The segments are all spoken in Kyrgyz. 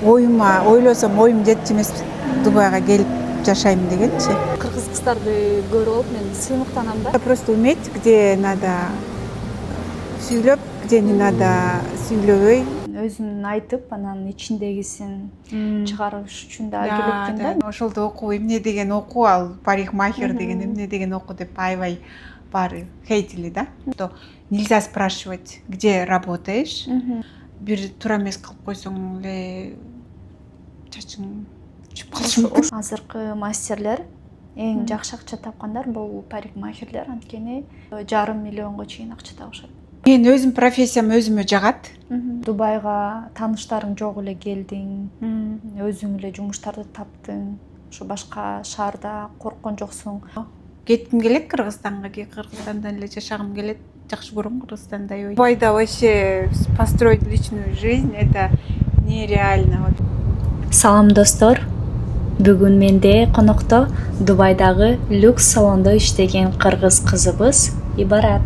ойлосом оюм жетчү эмес Дубайга келип жашайм дегенчи. Кыргыз кыздарды көрүп алып мен сыймыктанам да. Просто уметь, где надо сүйлөп, где не надо сүйлөбөй. Өзүн айтып, анан ичиндегисин чыгарыш үчүн да келиптин да. Ошолду окуу, эмне деген окуу ал парикмахер деген эмне деген окуу деп аябай баары хейтили да. Что нельзя спрашивать, где работаешь. Бир туура эмес кылып койсоң эле чачың чүп калышы мүмкүн. Азыркы мастерлер эң жакшы акча тапкандар бул парикмахерлер, анткени 5,5 миллионго чейин акча табышат. Мен өзүм профессиям өзүмө жагат. Дубайга тааныштарың жок эле келдиң, өзүң эле жумуштарды таптың, ушу башка шаарда корккон жоксуң. Кетким келет Кыргызстанга, Кыргызстандан эле жашагым келет. Жакшы көрөм Кыргызстанды аябай. Дубайда вообще построить личную жизнь это нереально. Салам достор. Бүгүн менде конокто Дубайдагы люкс салондо иштеген кыргыз кызыбыз Ибарат.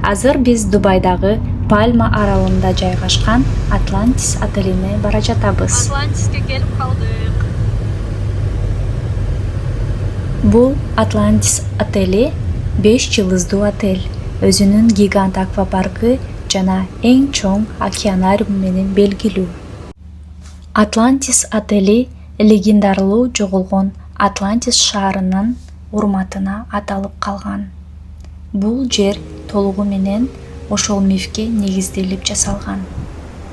Азыр биз Дубайдагы Пальма аралында жайгашкан Атлантис отелине бара жатабыз. Атлантиске келип калдык. Бул Атлантис отели 5 жылдыздуу отель. Өзүнүн гигант аквапаркы жана эң чоң океанариум менен белгилүү. Атлантис отели легендарлуу жоголгон Атлантис шаарынын урматына аталып калган. Бул жер толугу менен ошол мифке негизделип жасалган.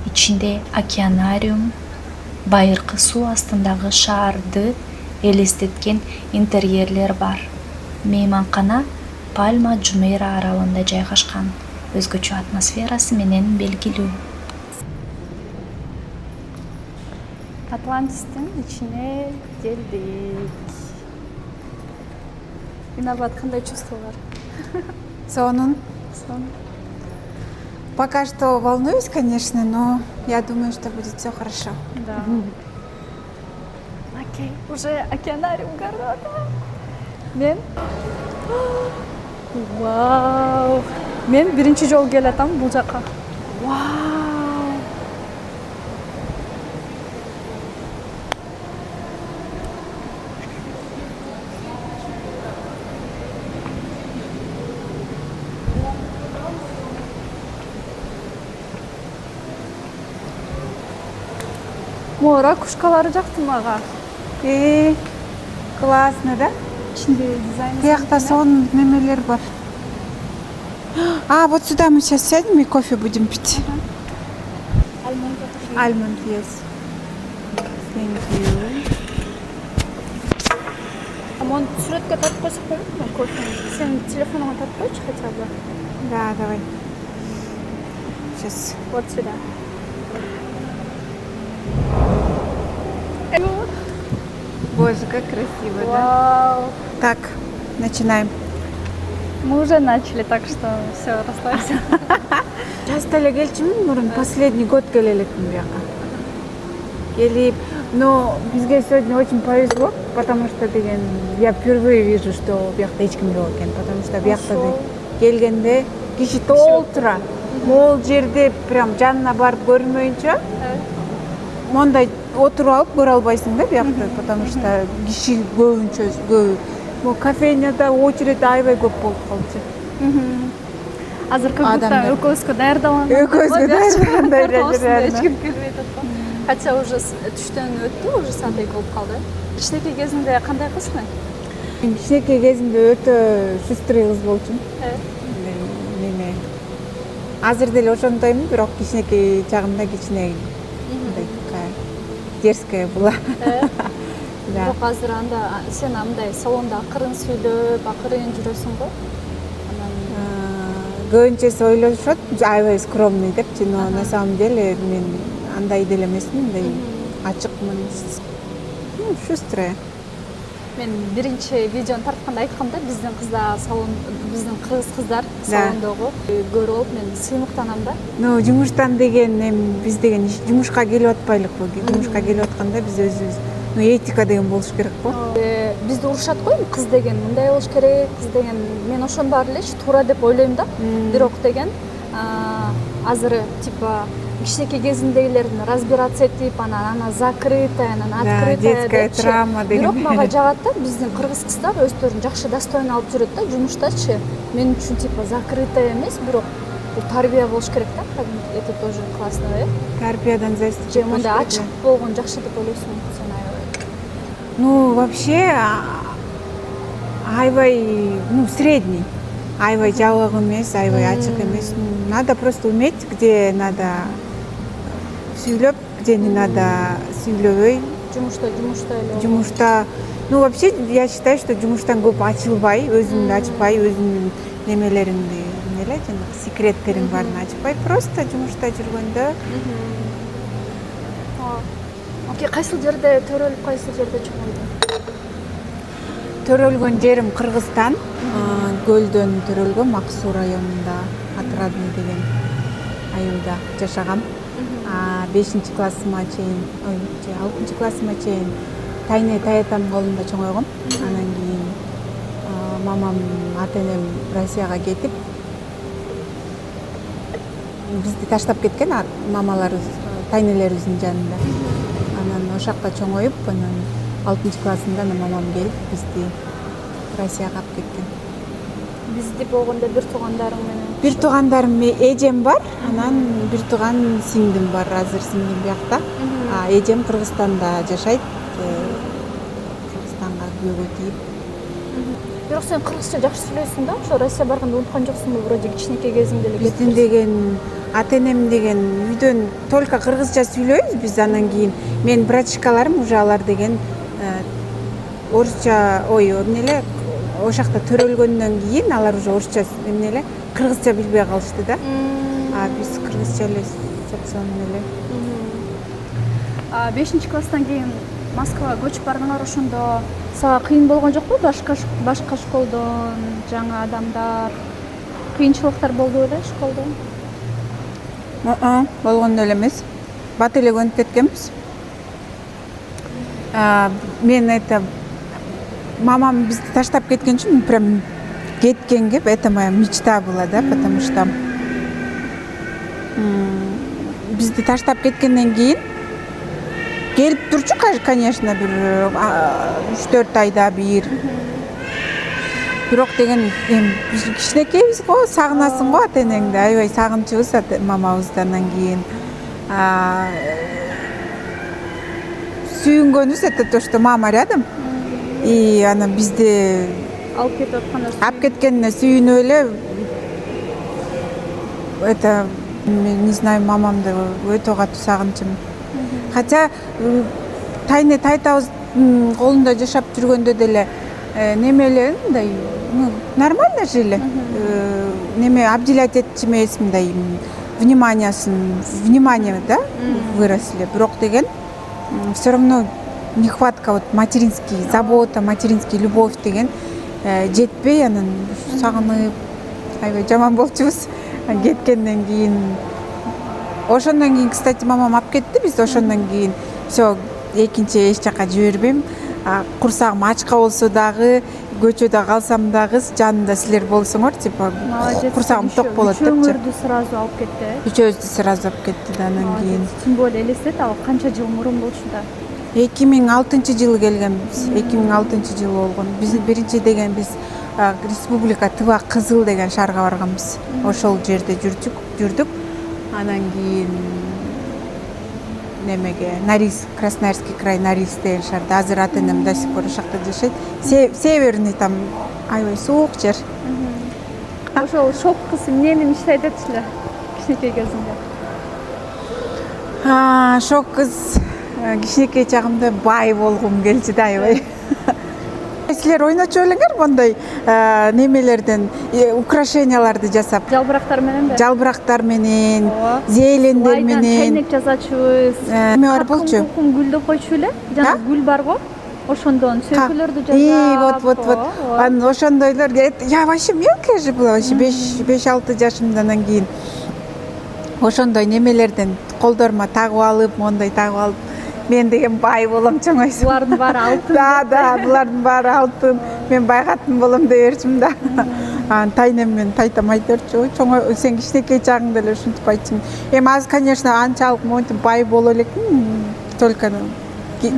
Ичинде океанариум, байыркы суу астындагы шаарды элестеткен интерьерлер бар. Мейманкана Пальма Жумейра аралында жайгашкан. Өзгөчө атмосферасы менен белгилүү. Атлантистин ичине келдик. Инабат, кандай чувство бар? Сонун. Пока что волнуюсь, конечно, но я думаю, что будет все хорошо. Да. Окей, уже океанариум городо. Мен? Вау! Мен биринчи жолу келатам бул жака. Вау! Мо, ракушкалары жакты мага. Классно, да? İçinde dizayn. Биякта сонун немелер бар. А, вот сюда мы сейчас сядем и кофе будем пить. Almond, yes. Thank you. Амон сүрөткө тартып койсок болот му кофени? Сен телефонуңа тартып койчу хотя бы. Да, давай. Сейчас. Вот сюда. Боже, как красиво, да? Вау. Так, начинаем. Мы уже начали, так что все, расслабься. Часто эле келчүмүн мурун, последний год келе элекмин бияка. Келип, но бизге сегодня очень повезло, потому что деген я впервые вижу, что биякта эч ким жок экен, потому что биякта келгенде киши толтура. Могул жерде прям жанына барып көрмөйүнчө мондай отуруп алып көрө албайсың да биякта, потому что киши көп. Бул кофейняда очередь аябай көп болуп калчу. Азыр как будто экөөбүзгө даярдалган. Экөөбүзгө даярдалгандай эле. Эч ким келбей атат. Хотя уже түштөн өттү, уже саат 2 болуп калды. Кичинекей кезинде кандай кызсың? Мен кичинекей кезимде өтө шустрый кыз болчумун. Неме. Азыр деле ошондоймун, бирок кичинекей чагымда кичине такая дерзкая была. Бирок азыр анда сен андай салонда акырын сүйлөп, акырын жүрөсүң го. Көбүнчөсү ойлошот, аябай скромный депчи, но на самом деле мен андай деле эмесмин, мындай ачыкмын. Шустрая. Мен биринчи видеону тартканда айткам да, биздин кыздар салон, биздин кыргыз кыздар салондогу көрүп алып мен сыймыктанам да. Ну, жумуштан деген биз деген жумушка келип атпайлыкпы. Жумушка келип атканда биз өзүбүз, этика деген болуш керек го. Бизди урушат го, кыз деген мындай болуш керек, кыз деген мен ошону баары эле туура деп ойлойм да. Бирок деген азыр типа кичинекей кезиндегилердин разбираться этип анан ана закрытая анан Да, открытая детская депчи. драма Бирок деген. мага жагат да биздин кыргыз кыздар өздөрүн жакшы достойно алып жүрөт да жумуштачы. Мен үчүн типа закрытая эмес, бирок бул тарбия болуш керек да. Это тоже классно, э? Тарбиядан зависит. Же мындай ачык болгон жакшы деп ойлойсуң сен аябай. Ну, вообще, аябай, ну, средний. Аябай жабык эмес, аябай ачык эмес. Надо просто уметь, где надо сүйлөп, где не надо сүйлөбөй. Жумушта эле. Жумушта, ну, вообще, я считаю, что жумуштан көп ачылбай, өзүңдү ачпай, өзүңдүн немелериңди, эмне жанагы секреттериң барын ачпай, просто жумушта жүргөндө. Окей, кайсыл жерде төрөлүп, кайсыл жерде чоңойдуң? Төрөлгөн жерим Кыргызстан, Көлдөн төрөлгөм, Ак Суу районунда, Отрадный деген айылда жашагам. 5 классыма чейин, 6 классыма чейин Тайне таятамдын колунда чоңойгом. Анан кийин мамам, ата-энем Россияга кетип, бизди таштап кеткен, мамаларыбыз, тайнелерибиздин жанында. Анан ошакта чоңоюп, анан 6 классында мамам келип, бизди Россияга алып кеткен. Бизди болгондо бир туугандарың менен. Бир туугандарым эжем бар, анан бир тууган сиңдим бар, азыр сиңдим биякта. Эжем Кыргызстанда жашайт. Кыргызстанга күйөөгө тийип. Бирок сен кыргызча жакшы сүйлөйсүң да? Ошо Россия барганда унуткан жоксуңбу? Вроде кичинекей кезиңде эле. Биздин деген ата-энем деген үйдөн только кыргызча сүйлөйбүз биз, анан кийин мен братишкаларым уже алар деген орусча, эмне эле, ошакта төрөлгөндөн кийин алар уже орусча эмне эле, кыргызча билбей калышты да. Биз кыргызча эле саксон эле. 5 класстан кийин Москвага көчүп бардыңар, ошондо сага кыйын болгон жокпу? Башка школдон жаңы адамдар, кыйынчылыктар болду беле школдо? Болгон эле эмес. Бат эле көнүп кеткенбиз. Мен мамам бизди таштап кеткен үчүн прям кеткенге, это моя мечта была, да, потому что бизди таштап кеткенден кийин келип турчу, конечно, бир 3-4 айда бир. Бирок деген биз кичинекейбиз го, сагынасың го ата-энеңди, аябай сагынчубуз мамабызды. Анан кийин сүйүнгөнүбүз это то, что мама рядом. И анан бизди Алып кетип аткандар. алып кеткенине сүйүнүп эле, это, не знаю, мамамды өтө катуу сагынчумун. Хотя Тайне тайтабыздын колунда жашап жүргөндө деле неме эле мындай, нормально жили. Неме обделять этчимес мындай внимание, да, выросли. Бирок деген все равно нехватка вот материнский забота, материнский любовь деген жетпей, анан сагынып, аябай жаман болчубуз. Кеткенден кийин, ошондон кийин, кстати, мамам алып кетти биз, ошондон кийин все, экинчи эч жака жибербейм. Курсагым ачка болсо дагы, көчөдө калсам дагы жанымда силер болсоңор, типа курсагым ток болот депчи. Үчөөңөрдү сразу алып кетти. Үчөөбүздү сразу алып кетти да, анан кийин. Тем более элестет, ал канча жыл мурун болчу да? 2006-жылы келгенбиз. 2006-жылы болгон. Биз биринчи деген биз республика Тыва Кызыл деген шаарга барганбыз. Ошол жерде жүрдүк. Анан кийин немеге Норильск, Красноярский край, Норильск деген шаарда. Азыр ата-энем до сих пор ошакта жашайт. Северный там аябай суук жер. Ошол шок кыз эмнени иште айтатчылар кичинекей кезинде? Шок кыз кичинекей чагымда бай болгум келчү да аябай. Силер ойночу элеңер мондай немелерден украшенияларды жасап. Жалбырактар мененби? Жалбырактар менен, зелендер менен. Чайнек жасачубуз. Эме бар болчу. Гүлдө койчу эле. Жана гүл бар го. Ошондон сөйкөлөрдү жасап. Вот. Анан ошондойлор, я вообще мелкая же была, вообще 5-6 жашымдан кийин. Ошондой немелерден колдорума тагып алып, мондай тагып алып, мен деген бай болом чоңойсом. Булардын баары алтын. Да, булардын баары алтын. Мен бай катын болом деп берчим да. тайнем мен тайтамайдырчу. Чоңо сен кичинекей жагыңда эле ушинтип айтчың. Эми азыр, конечно, анчалык монтип бай боло элекмин. Только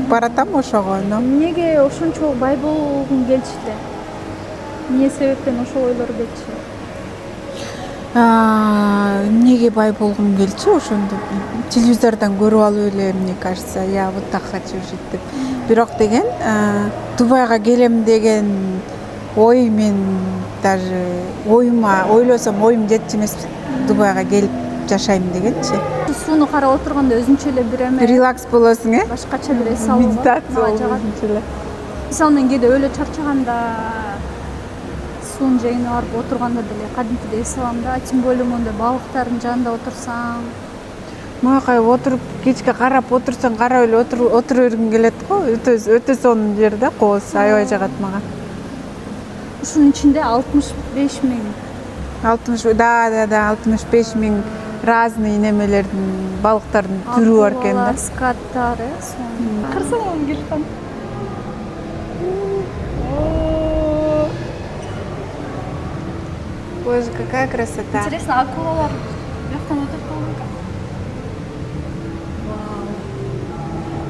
баратам ошого, но Эмнеге ошончо бай болгуң келчү эле? Эмне себептен ошол ойлор келчү? Неге бай болгум келчү ошондо телевизордон көрүп алып эле, мне кажется, я вот так хочу жить деп. Бирок деген Дубайга келем деген ой мен даже ойлосом оюм жетчү эмес Дубайга келип жашайм дегенчи. Сууну карап отурганда өзүнчө эле бир эме Релакс болосуң, башкача бир эс алуу. Медитация болосуң эле. Мисалы мен кээде өлө чарчаганда суун жайына барып отурганда деле кадимкидей эс алам да, тем более мондай балыктардын жанында отурсаң. Мага отуруп кечке карап отурсаң карап эле отура бергиң келет го. Өтө сонун жер да, кооз аябай жагат мага. Ушунун ичинде 65 000. 65 000 разный немелердин, балыктардын түрү бар экен да. Скаттар, кырсаң келген. Боже, какая красота. Интересно, акулалар жактан өтүп калган.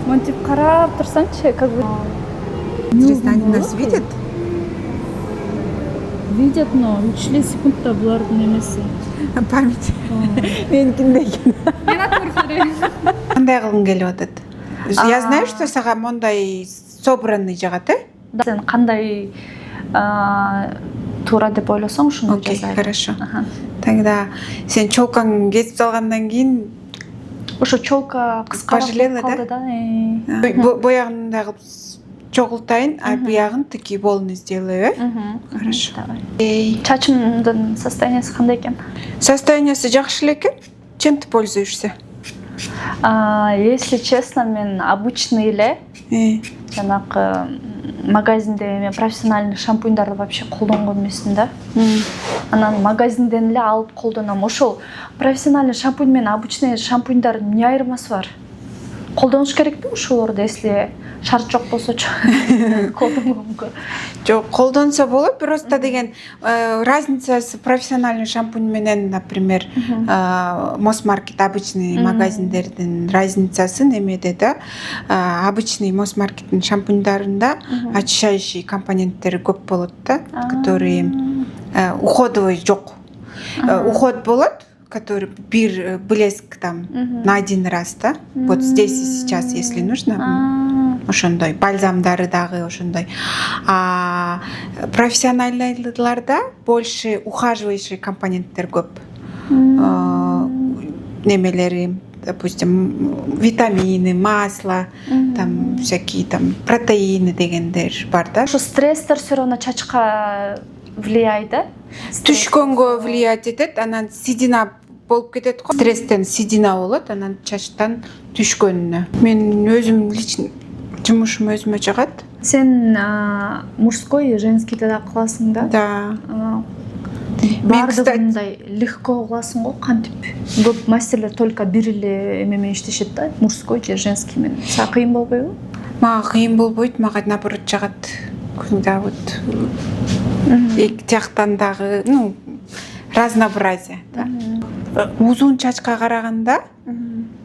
Монтип карап турсаңчы, как бы. Интересно, они нас видят? Видят, но 3 секундта булардын эмеси. Память. Меникиндей экен. Мен атмырсырым. Кандай кылгың келип атат? Я знаю, что сага мондай собранный жагат, Сен кандай туура деп ойлосоң ушуну Окей, жазайын. хорошо. Тогда сен чолкаң кесип салгандан кийин Ошо чолка кыскараак Пожалела, калды да. боягын дагы чогултайын, а буягын таки волны сделаю, Хорошо. Чачымдын состояниясы кандай экен? Состояниясы жакшы эле экен. Чем ты пользуешься? Если честно, мен обычный эле жанагы магазинде эме профессиональный шампуньдарды вообще колдонгон эмесмин да. Анан магазинден эле алып колдоном. Ошол профессиональный шампунь менен обычный шампуньдардын эмне айырмасы бар? Колдонуш керекпи ошолорду, если шарт жок болсочу? Колдонгонго. Жок, колдонсо болот, просто деген разницасы профессиональный шампунь менен, например, Мосмаркет обычный магазиндердин разницасы немеде да? Обычный Мосмаркеттин шампуньдарында очищающий компоненттери көп болот да, которые уходовый жок. Уход болот, который бир блеск там на один раз, да? Вот здесь и сейчас, если нужно. Ошондой бальзамдары дагы ошондой. А профессиональныйларда больше ухаживающий компоненттер көп. Немелери, допустим, витамины, масло, там всякие там протеины дегендер бар да. Ошо стресстер всё равно чачка влияет, да? Түшкөнгө влиять этет, анан седина болуп кетет го. Стресстен седина болот, анан чачтан түшкөнүнө. Мен өзүм лично жумушум өзүмө жагат. Сен мужской и женский да кыласың да? Да. Бардыгындай легко кыласың го, кантип? Көп мастерлер только бир эле эме менен иштешет да, мужской же женский менен. Сага кыйын болбойбу? Мага кыйын болбойт, мага наоборот жагат. Күндө вот эки жактан дагы, разнообразие, да. Узун чачка караганда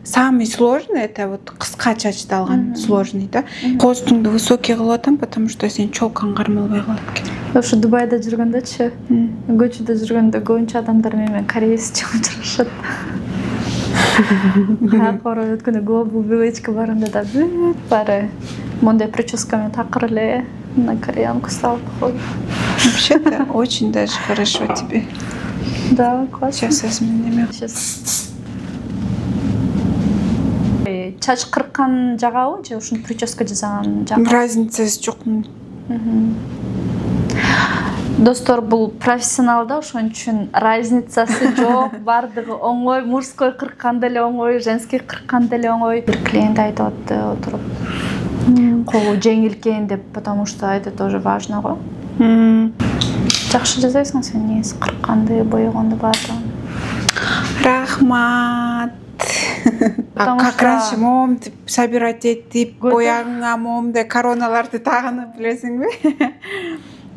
самый сложный это вот кыска чачты алган сложный, да. Костуңду высокий кылып атам, потому что сен чолкаң кармалбай калат экен. Ошо Дубайда жүргөндөчү, көчөдө жүргөндө көбүнчө адамдар менен кореец чыгып жүрүшөт. Кара өткөндө Global Village барганда да бүт баары мондай прическа менен такыр эле на кореянку салып койду. Вообще-то очень даже хорошо тебе. Да, классно. Сейчас изменим. Чач кырккан жагабы же ушуну прическа жасаган жагабы? Разницасы жок. Достор, бул профессионал да, ошон үчүн разницасы жок, бардыгы оңой, мужской кыркканда эле оңой, женский кыркканда эле оңой. Бир клиент айтып атты отуруп. Колу жеңил экен деп, потому что это тоже важно го. Жакшы жасайсың сен, несі кыркканды, боёгонду бардыгын. Рахмат. Как раньше момду собирать этип, боягыңа момду короналарды тагынып билесиңби?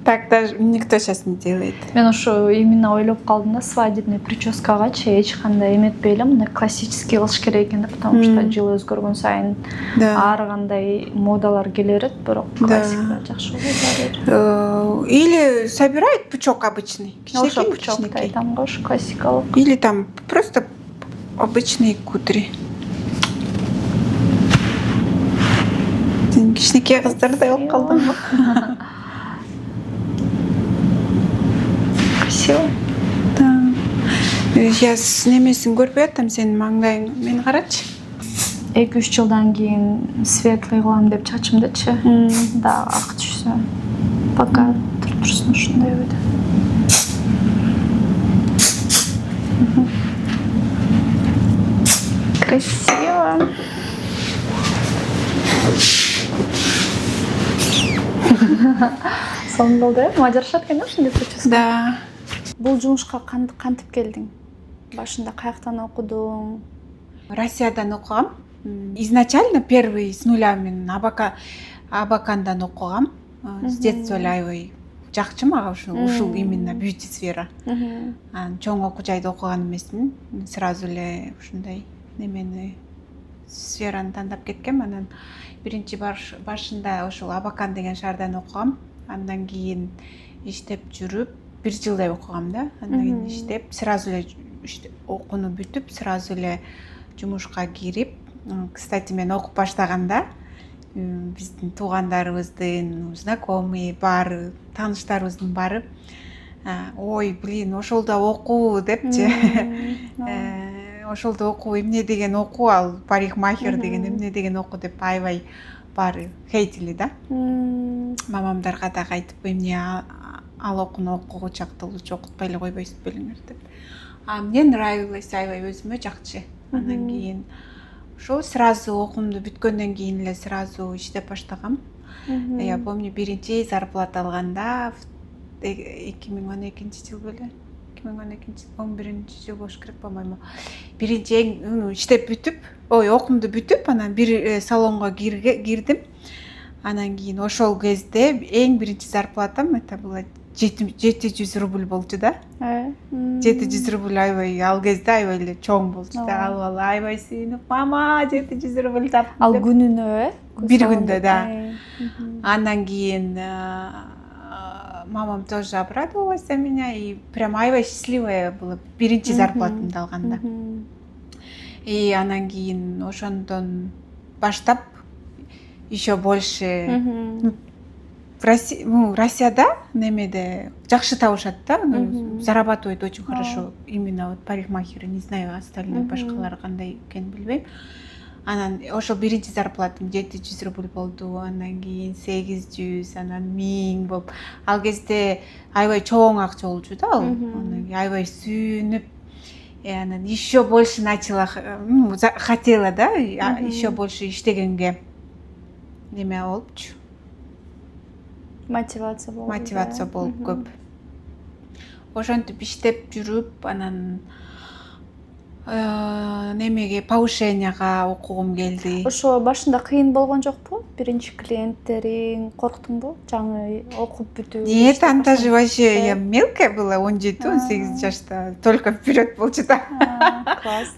Так даже никто сейчас не делает. Мен ошо именно ойлоп калдым да, свадебный прическагачы эч кандай эметпей элем, мына классический кылыш керек экен да, потому что жыл өзгөргөн сайын Да. ар кандай модалар келе берет, бирок классика жакшы болот. Или собирает пучок обычный. Ошо кичинекей, пучок кичинекей. айтам го, ошо классикалык. Или там просто обычные кудри. Сен кичинекей кыздардай болуп калдыңбы? Красиво. Да. Я немесин көрпөй атам сенин маңдайың. Мени карачы. 2-3 жылдан кийин светлый кылам деп чачымдычы. Да, ак түшсө. Пока турсун ушундай бойдо. Красиво. Сонун болду э? Мага жарашат экен ушундай прическа. Да. Бул жумушка кантип келдиң? Башында каяктан окудуң? Россиядан окугам. Изначально первый с нуля мен Абакандан окугам. С детства эле аябай жакчы мага ушул именно бьюти сфера. Чоң окуу жайда окуган эмесмин. Сразу эле ушундай немени сфераны тандап кеткем. Анан биринчи башында ошол Абакан деген шаардан окугам. Андан кийин иштеп жүрүп 1 жылдай окугам да. Андан кийин иштеп сразу эле окууну бүтүп, сразу эле жумушка кирип, кстати, мен окуп баштаганда биздин туугандарыбыздын, знакомый баары, тааныштарыбыздын баары ой, блин, ошол да окуу депчи. Ошол да окуу, эмне деген окуу ал, парикмахер деген эмне деген окуу деп аябай баары хейтили да. Мамамдарга да айтып, эмне ал окууну окууга чакталуучу окутпай эле койбойсуз белиңер деп. Мне нравилось, аябай өзүмө жакчы. Андан кийин ошо сразу окуумду бүткөндөн кийин эле сразу иштеп баштагам. Я помню, биринчи зарплата алганда 2012 жыл беле. 2011 жыл болуш керек, по-моему. Биринчи иштеп бүтүп, окуумду бүтүп, анан бир салонго кирдим. Анан кийин ошол кезде эң биринчи зарплатам это было 700 рубль болчу да. 700 рубль аябай ал кезде аябай эле чоң болчу да. Алып алып аябай сүйүнүп, мама 700 рубль таптым. Ал күнүнө Бир күндө да. Андан кийин мамам тоже обрадовалась за меня и прям аябай счастливая была биринчи зарплатамды алганда. И анан кийин ошондон баштап еще больше Россияда немеде жакшы табышат да, зарабатывает очень хорошо. Именно вот парикмахеры, не знаю, остальные башкалар кандай экенин билбейм. Анан ошол биринчи зарплатам 700 рубль болду, андан кийин 800, анан 1000 болуп. Ал кезде аябай чоң акча болчу да ал. Анан аябай сүйүнүп, анан еще больше начала хотела да, еще больше иштегенге неме болупчу. Мотивация болду. Мотивация болуп көп. Ошентип иштеп жүрүп, анан немеге повышенияга окугум келди. Ошо башында кыйын болгон жокпу? Биринчи клиенттериң корктуңбу? Жаңы окуп бүтүп. Нет, там даже вообще я мелкая была, 17-18 жашта, только вперед болчу да. Класс.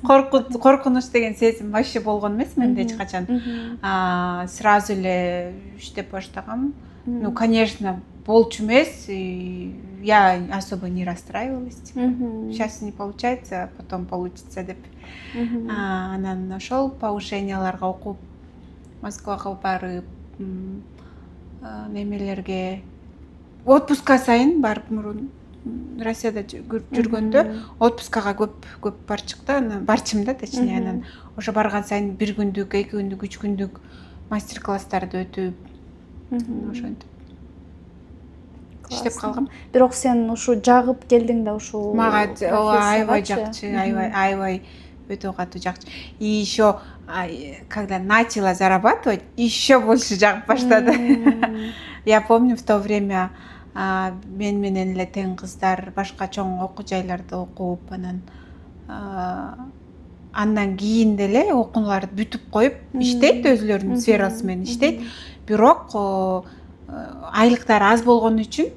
Коркунуч деген сезим вообще болгон эмес менде эч качан. Сразу эле иштеп баштагам. Ну, конечно, болчу эмес, я особо не расстраивалась. Сейчас не получается, потом получится деп. Анан ошол повышенияларга окуп, Москвага барып, немелерге отпуска сайын барып, мурун Россияда жүргөндө отпускага көп барчым да, точнее, анан ошо барган сайын 1 күндүк, 2 күндүк, 3 күндүк мастер-класстарды өтүп, ошентип иштеп калгам. Бирок сен ушу жагып келдиң да ушул. Мага аябай жакчы, аябай өтө катуу жакчы. И еще когда начала зарабатывать, еще больше жагып баштады. Я помню, в то время мен менен эле тең кыздар башка чоң окуу жайларда окуп, андан кийин деле окууларды бүтүп коюп иштейт, өзүлөрүнүн сферасы менен иштейт. Бирок айлыктары аз болгон үчүн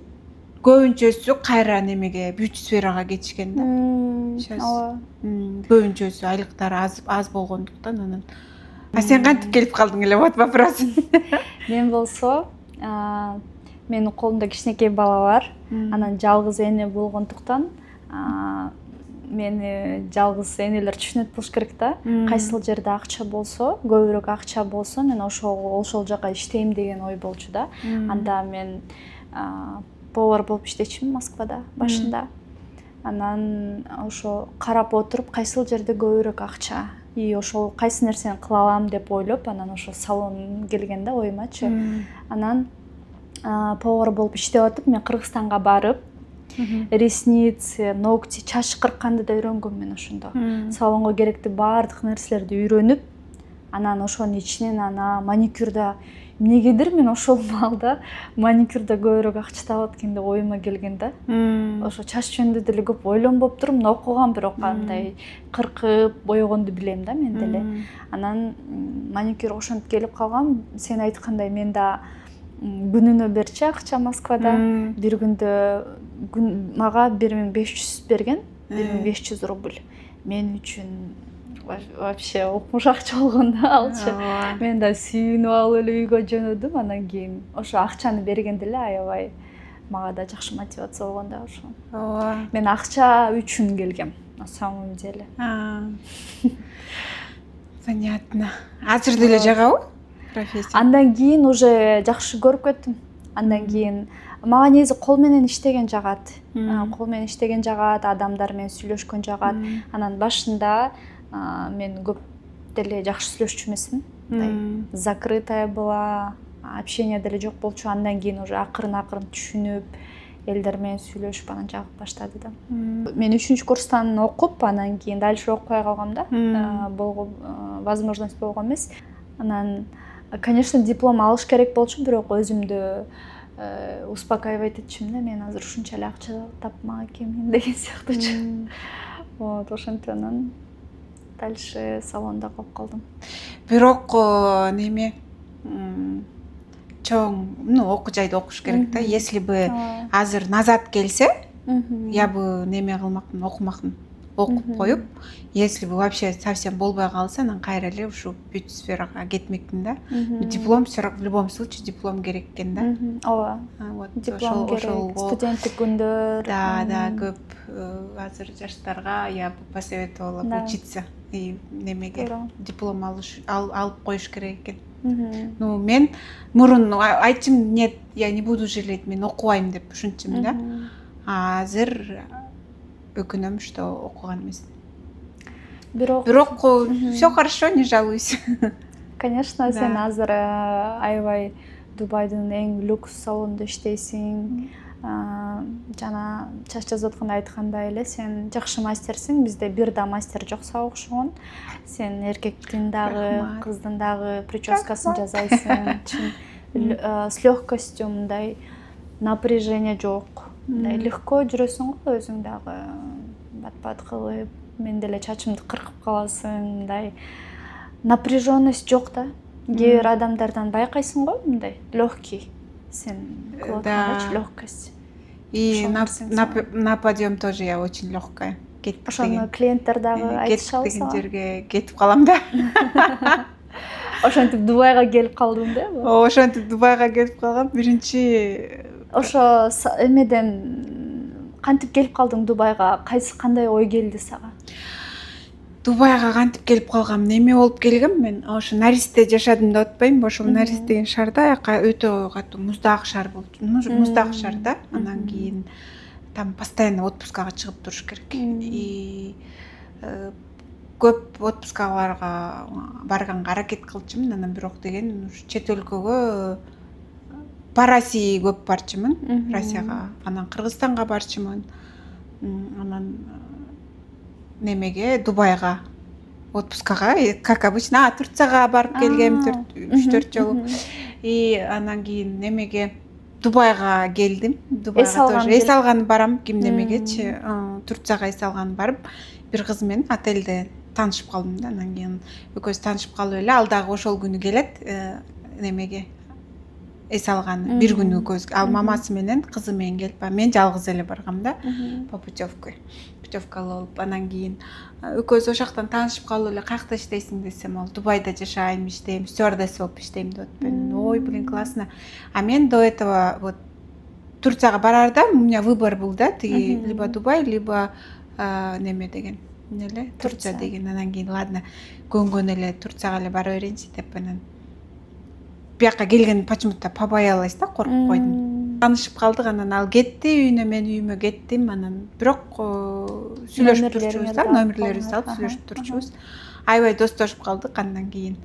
көбүнчөсү кайра немеге бюджет сферага кетишкен да. Сейчас көбүнчөсү айлыктары аз болгондуктан анан. А сен кантип келип калдың эле вот вопрос. Мен болсо менин колумда кичинекей бала бар. Анан жалгыз эне болгондуктан мени жалгыз энелер түшүнөт болуш керек да. Кайсыл жерде акча болсо, көбүрөөк акча болсо, мен ошол жака иштейм деген ой болчу да. Анда мен повар болуп иштечүмүн Москвада башында. Анан ошо карап отуруп, кайсыл жерде көбүрөөк акча, и ошол кайсы нерсени кыла алам деп ойлоп, анан ошо салон келген да оюмачы. Анан повар болуп иштеп атып, мен Кыргызстанга барып, ресницы, ногти, чач кырканды да үйрөнгөм мен ошондо. Салонго керектүү баардык нерселерди үйрөнүп, анан ошонун ичинен маникюрда эмнегедир мен ошол маалда маникюрда көбүрөөк акча табат экен деп оюма келген да. Ошо чач жөнүндө деле көп ойлонбоптур, мына окугам, бирок андай кыркып, боёгонду билем да мен деле. Анан маникюр ошентип келип калгам. Сен айткандай мен да күнүнө берчи акча Москвада. Бир күндө мага 1500 берген, 1500 рубль. Мен үчүн вообще окмуш акча болгон да алчы. Мен да сүйүнүп алып эле үйгө жөнөдүм. Анан кийин ошо акчаны бергенде эле аябай мага да жакшы мотивация болгон да ошо. Мен акча үчүн келгем на самом деле. Понятно. Азыр деле жагабы профессия? Андан кийин уже жакшы көрүп кеттим. Андан кийин мага негизи кол менен иштеген жагат. Кол менен иштеген жагат, адамдар менен сүйлөшкөн жагат. Анан башында мен көп деле жакшы сүйлөшчү эмесмин. Закрытая была, общение деле жок болчу. Андан кийин уже акырын түшүнүп, элдер менен сүйлөшүп анан жагып баштады да. Мен 3-курстан окуп, анан кийин дальше окубай калгам да. Возможность болгон эмес. Анан, конечно, диплом алыш керек болчу, бирок өзүмдү успокаивать этчим да. Мен азыр ушунча эле акча тапмак экенмин деген сыяктуучу. Вот, ошентип анан дальше салонда калып калдым. Бирок неме чоң, окуу жайда окуш керек да. Если бы азыр назад келсе, я бы неме кылмактын, окумактын, окуп коюп, если бы вообще совсем болбой калса, анан кайра эле ушу бюджет сферага кетмекмин да. Диплом в любом случае диплом керек экен да. Ооба. Вот Диплом керек, студенттик күндөр. Да, көп азыр жаштарга я бы посоветовала учиться и немеге диплом алып коюш керек экен. Ну, мен мурун айтчым, нет, я не буду жалеть, мен окубайм деп ушунчумун да. Азыр өкүнөм, что окуган эмесмин. Бирок все хорошо, не жалуюсь. Конечно, сен азыр аябай Дубайдын эң люкс салонунда иштейсиң. Жана чач жазып атканда айткандай эле, сен жакшы мастерсиң. Бизде бир да мастер жок сага окшогон. Сен эркектин дагы, кыздын дагы прическасын жасайсың. С лёгкостью, мындай напряжение жок. Мындай легко жүрөсүң го, өзүң дагы бат-бат кылып, мен деле чачымды кыркып каласың, мындай напряженность жок да. Кээ бир адамдардан байкайсың го, мындай легкий. Сен кылып атканда легкость. И на подъем тоже я очень легкая. Ошону клиенттер дагы айтышабы деген жерге кетип калам да. Ошентип Дубайга келип калдым да. Ошентип Дубайга келип калгам. Биринчи ошо эмеден кантип келип калдың Дубайга? Кандай ой келди сага? Дубайга кантип келип калгам, неме болуп келгем мен. Ошо Наристе жашадым деп атпайм, ошол Нарист деген шаарда өтө катуу муздак шаар болчу. Муздак шаар да. Анан кийин там постоянно отпускага чыгып туруш керек. И көп отпускаларга барганга аракет кылчумун. Анан бирок деген чет өлкөгө по России көп барчумун, Россияга, анан Кыргызстанга барчумун. Анан немеге Дубайга отпускага, как обычно, Турцияга барып келгем 3-4 жолу. И анан кийин немеге Дубайга келдим. Дубайга тоже эс алган барам, ким немегечи, Турцияга эс алган барып, бир кыз менен отелде таанышып калдым да. Анан кийин экөөбүз таанышып калып эле, ал дагы ошол күнү келет немеге эс алган бир күнү көз ал мамасы менен кызы менен келип мен жалгыз эле баргам да по путевкалуу болуп анан кийин экөөбүз ошол жактан таанышып калып эле каякта иштейсиң десем ал Дубайда жашайм иштейм стюардесса болуп иштейм деп атпаймынбы ой блин классно а мен до этого вот Турцияга барарда у меня выбор был да тиги либо Дубай либо неме деген эмне эле Турция деген анан кийин ладно көнгөн эле Турцияга эле бара берейинчи деп анан бияка келген почему-то побоялась да коркуп койдум таанышып калдык анан ал кетти үйүнө мен үйүмө кеттим анан бирок сүйлөшүп турчубуз да номерлерибизди алып сүйлөшүп турчубуз аябай достошуп калдык андан кийин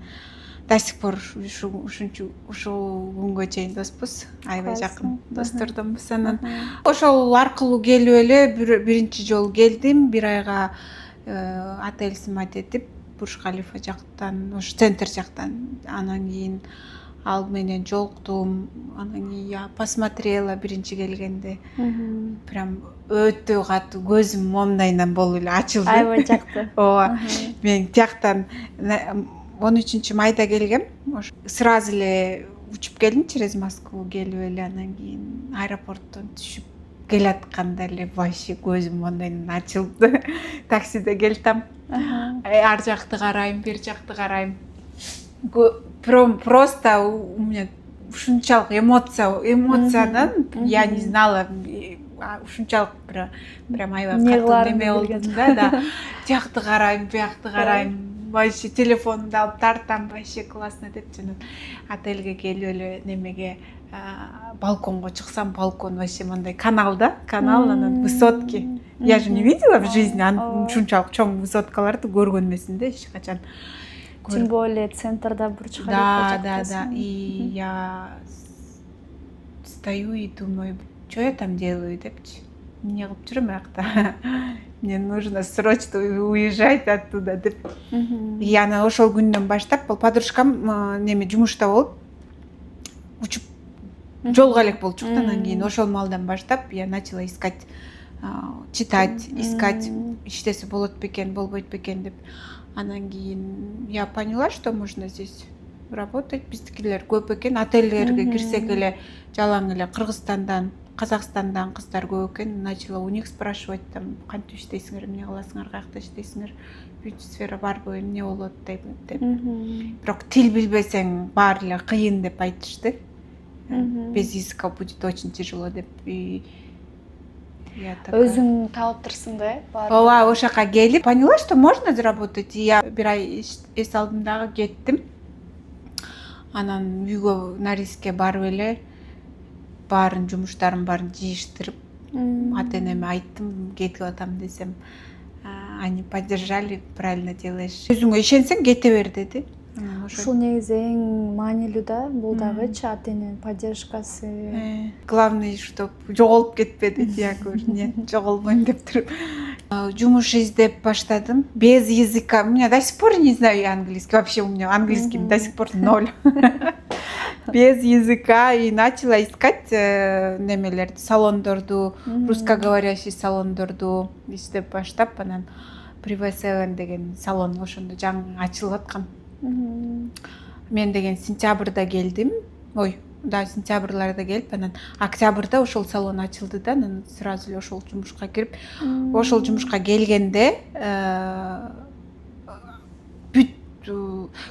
до сих пор ушул күнгө чейин доспуз аябай жакын достордонбуз анан ошол аркылуу келип эле биринчи жолу келдим бир айга отель снимать этип Бурж-Халифа жактан ошо центр жактан анан кийин ал менен жолуктум анан кийин я посмотрела биринчи келгенде прям өтө катуу көзүм момдайынан болуп эле ачылды аябай жакты ооба мен тияктан 13 майда келгем ошо сразу эле учуп келдим через Москву келип эле анан кийин аэропорттон түшүп келатканда эле вообще көзүм мондайынан ачылды таксиде келатам ар жакты карайм бир жакты карайм просто у меня ушунчалык эмоциядан я не знала ушунчалык прям аябай катуу неме болдум да тиякты карайм биякты карайм вообще телефонумду алып тартам вообще классно деп жана отельге келип эле немеге балконго чыксам балкон вообще мындай канал анан высотки я же не видела в жизни ушунчалык чоң высоткаларды көргөн эмесмин да эч качан тем более центрда Бурж-Халифа да и я стою и думаю что я там делаю депчи эмне кылып жүрөм аякта мне нужно срочно уезжать оттуда деп и ана ошол күндөн баштап бул подружкам неме жумушта болуп учуп жолго элек болчук да анан кийин ошол маалдан баштап я начала искать читать искать иштесе болот бекен болбойт бекен деп анан кийин я поняла что можно здесь работать биздикилер көп экен отельдерге кирсек эле жалаң эле Кыргызстандан Казакстандан кыздар көп экен начала у них спрашивать там кантип иштейсиңер эмне кыласыңар каякта иштейсиңер бьюти сфера барбы эмне болот деп бирок тил билбесең баары эле кыйын деп айтышты без языка будет очень тяжело деп өзүң таап да ооба ошол жака келип поняла что можно заработать и я бир ай эс алдым дагы кеттим анан үйгө Норильске барып эле баарын жумуштарым баарын жыйыштырып ата энеме айттым кетип атам десем они поддержали правильно делаешь өзүңө ишенсең кете бер деди ушул негизи эң маанилүү да бул дагычы ата эненин поддержкасы главное чтоб жоголуп кетпеди тияк нет жоголбойм деп туруп жумуш издеп баштадым без языка у меня до сих пор не знаю английский вообще у меня английский до сих пор 0 без языка и начала искать немелерди салондорду русскоговорящий салондорду издеп баштап анан Привесевен деген салон ошондо жаңы ачылып аткан мен деген сентябрда келдим да сентябрларда келип анан октябрда ошол салон ачылды да анан сразу эле ошол жумушка кирип ошол жумушка келгенде бүт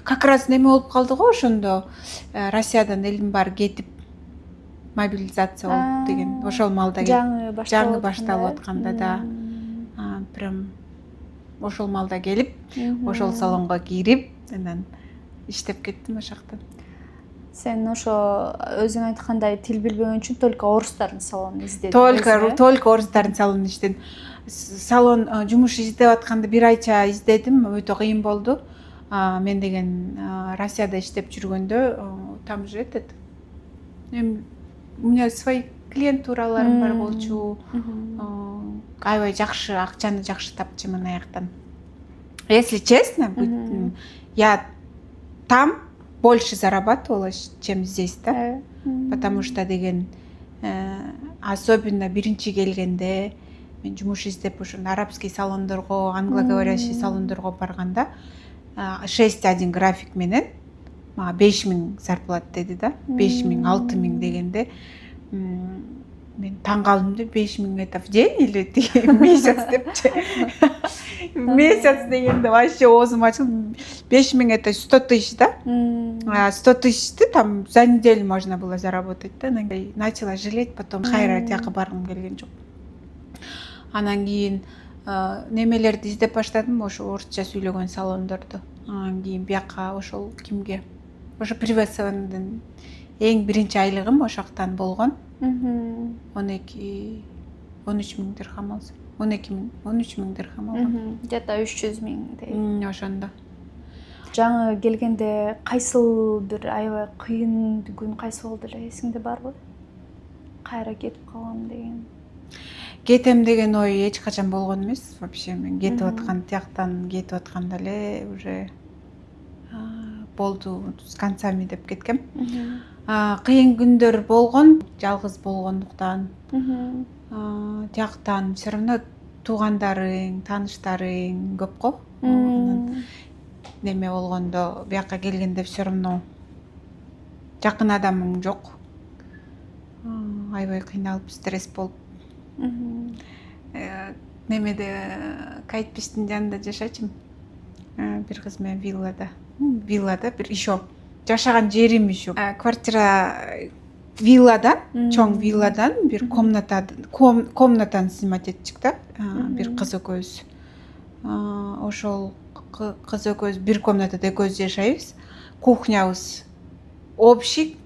как раз неме болуп калды го ошондо Россиядан элдин баары кетип мобилизация болуп деген ошол маалда жаңы башталып атканда да прям ошол маалда келип ошол салонго кирип анан иштеп кеттим ошол жактан сен ошо өзүң айткандай тил билбеген үчүн только орустардын салонун издедиң только орустардын салонун издедим салон жумуш издеп атканда бир айча издедим өтө кыйын болду мен деген Россияда иштеп жүргөндө там же у меня свои клиентураларым бар болчу аябай жакшы акчаны жакшы тапчумун аяктан если честно я там больше зарабатывала чем здесь да потому что деген особенно биринчи келгенде мен жумуш издеп ошондо арабский салондорго англоговорящий салондорго барганда 6-1 график менен мага 5000 зарплат деди да. 5000, 6000 дегенде мен таң калдым да, 5000 это в день или месяц депчи. Месяц дегенде вообще оозум ачылып, 5000 это 100 тысяч, да? 100 тысячты там за неделю можно было заработать, да? Начала жалеть, потом хайра тияка баргым келген жок. Анан кийин немелерди издеп баштадым, ошо орусча сүйлөгөн салондорду. Анан кийин бияка ошол кимге? Ошо приватсовандын эң биринчи айлыгым ошоктан болгон. 13 000 дирхам алсам. 12 000, 13 000 дирхам алгам. Где-то 300 000 Ошондо. Жаңы келгенде кайсыл бир аябай кыйын күн кайсы болду эле эсиңде барбы? Кайра кетип калам деген. Кетем деген ой эч качан болгон эмес. Вообще мен кетип аткан тияктан кетип атканда эле уже болду с концами деп кеткем. Кыйын күндөр болгон, жалгыз болгондуктан. Тияктан все равно туугандарың, тааныштарың көп го. Неме болгондо, бияка келгенде все равно жакын адамың жок. Аябай кыйналып, стресс болуп. Немеде Кайтпиштин жанында жашачым. Бир кыз менен виллада бир ишо жашаган жерим ишо. Квартира вилладан, чоң вилладан бир комнатаны снимать еттик да. Бир кыз экөөбүз. Ошол кыз экөөбүз бир комнатада экөөбүз жашайбыз. Кухнябыз общий,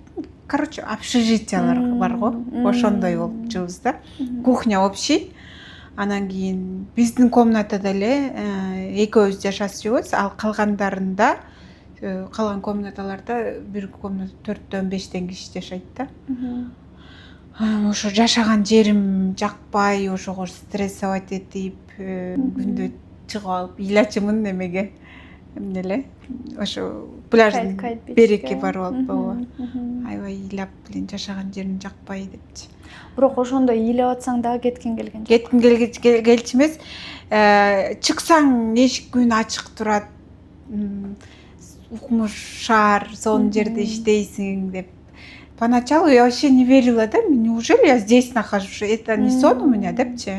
короче, общежитиялар бар го. Ошондой болуп жүрүбүз да. Кухня общий. Анан кийин биздин комнатада эле экөөбүз жашасып жүрөбүз. Ал калгандарында, калган комнаталарда бир комната 4-төн 5тен киши жашайт да. Ошо жашаган жерим жакпай, ошого стрессовать этип, күндө чыгып алып ыйлачымын немеге. Эмне эле? Ошо пляждын берекке барып алып, аябай ыйлап билен жашаган жерим жакпай депчи. Бирок ошондой ыйлап атсаң дагы кеткиң келген жок. Кетким келчү эмес. Чыксаң эшик күн ачык турат. Укмуш шаар, сонун жерде иштейсиң деп. Поначалу я вообще не верила, да, неужели я здесь нахожусь? Это не сон у меня, депчи.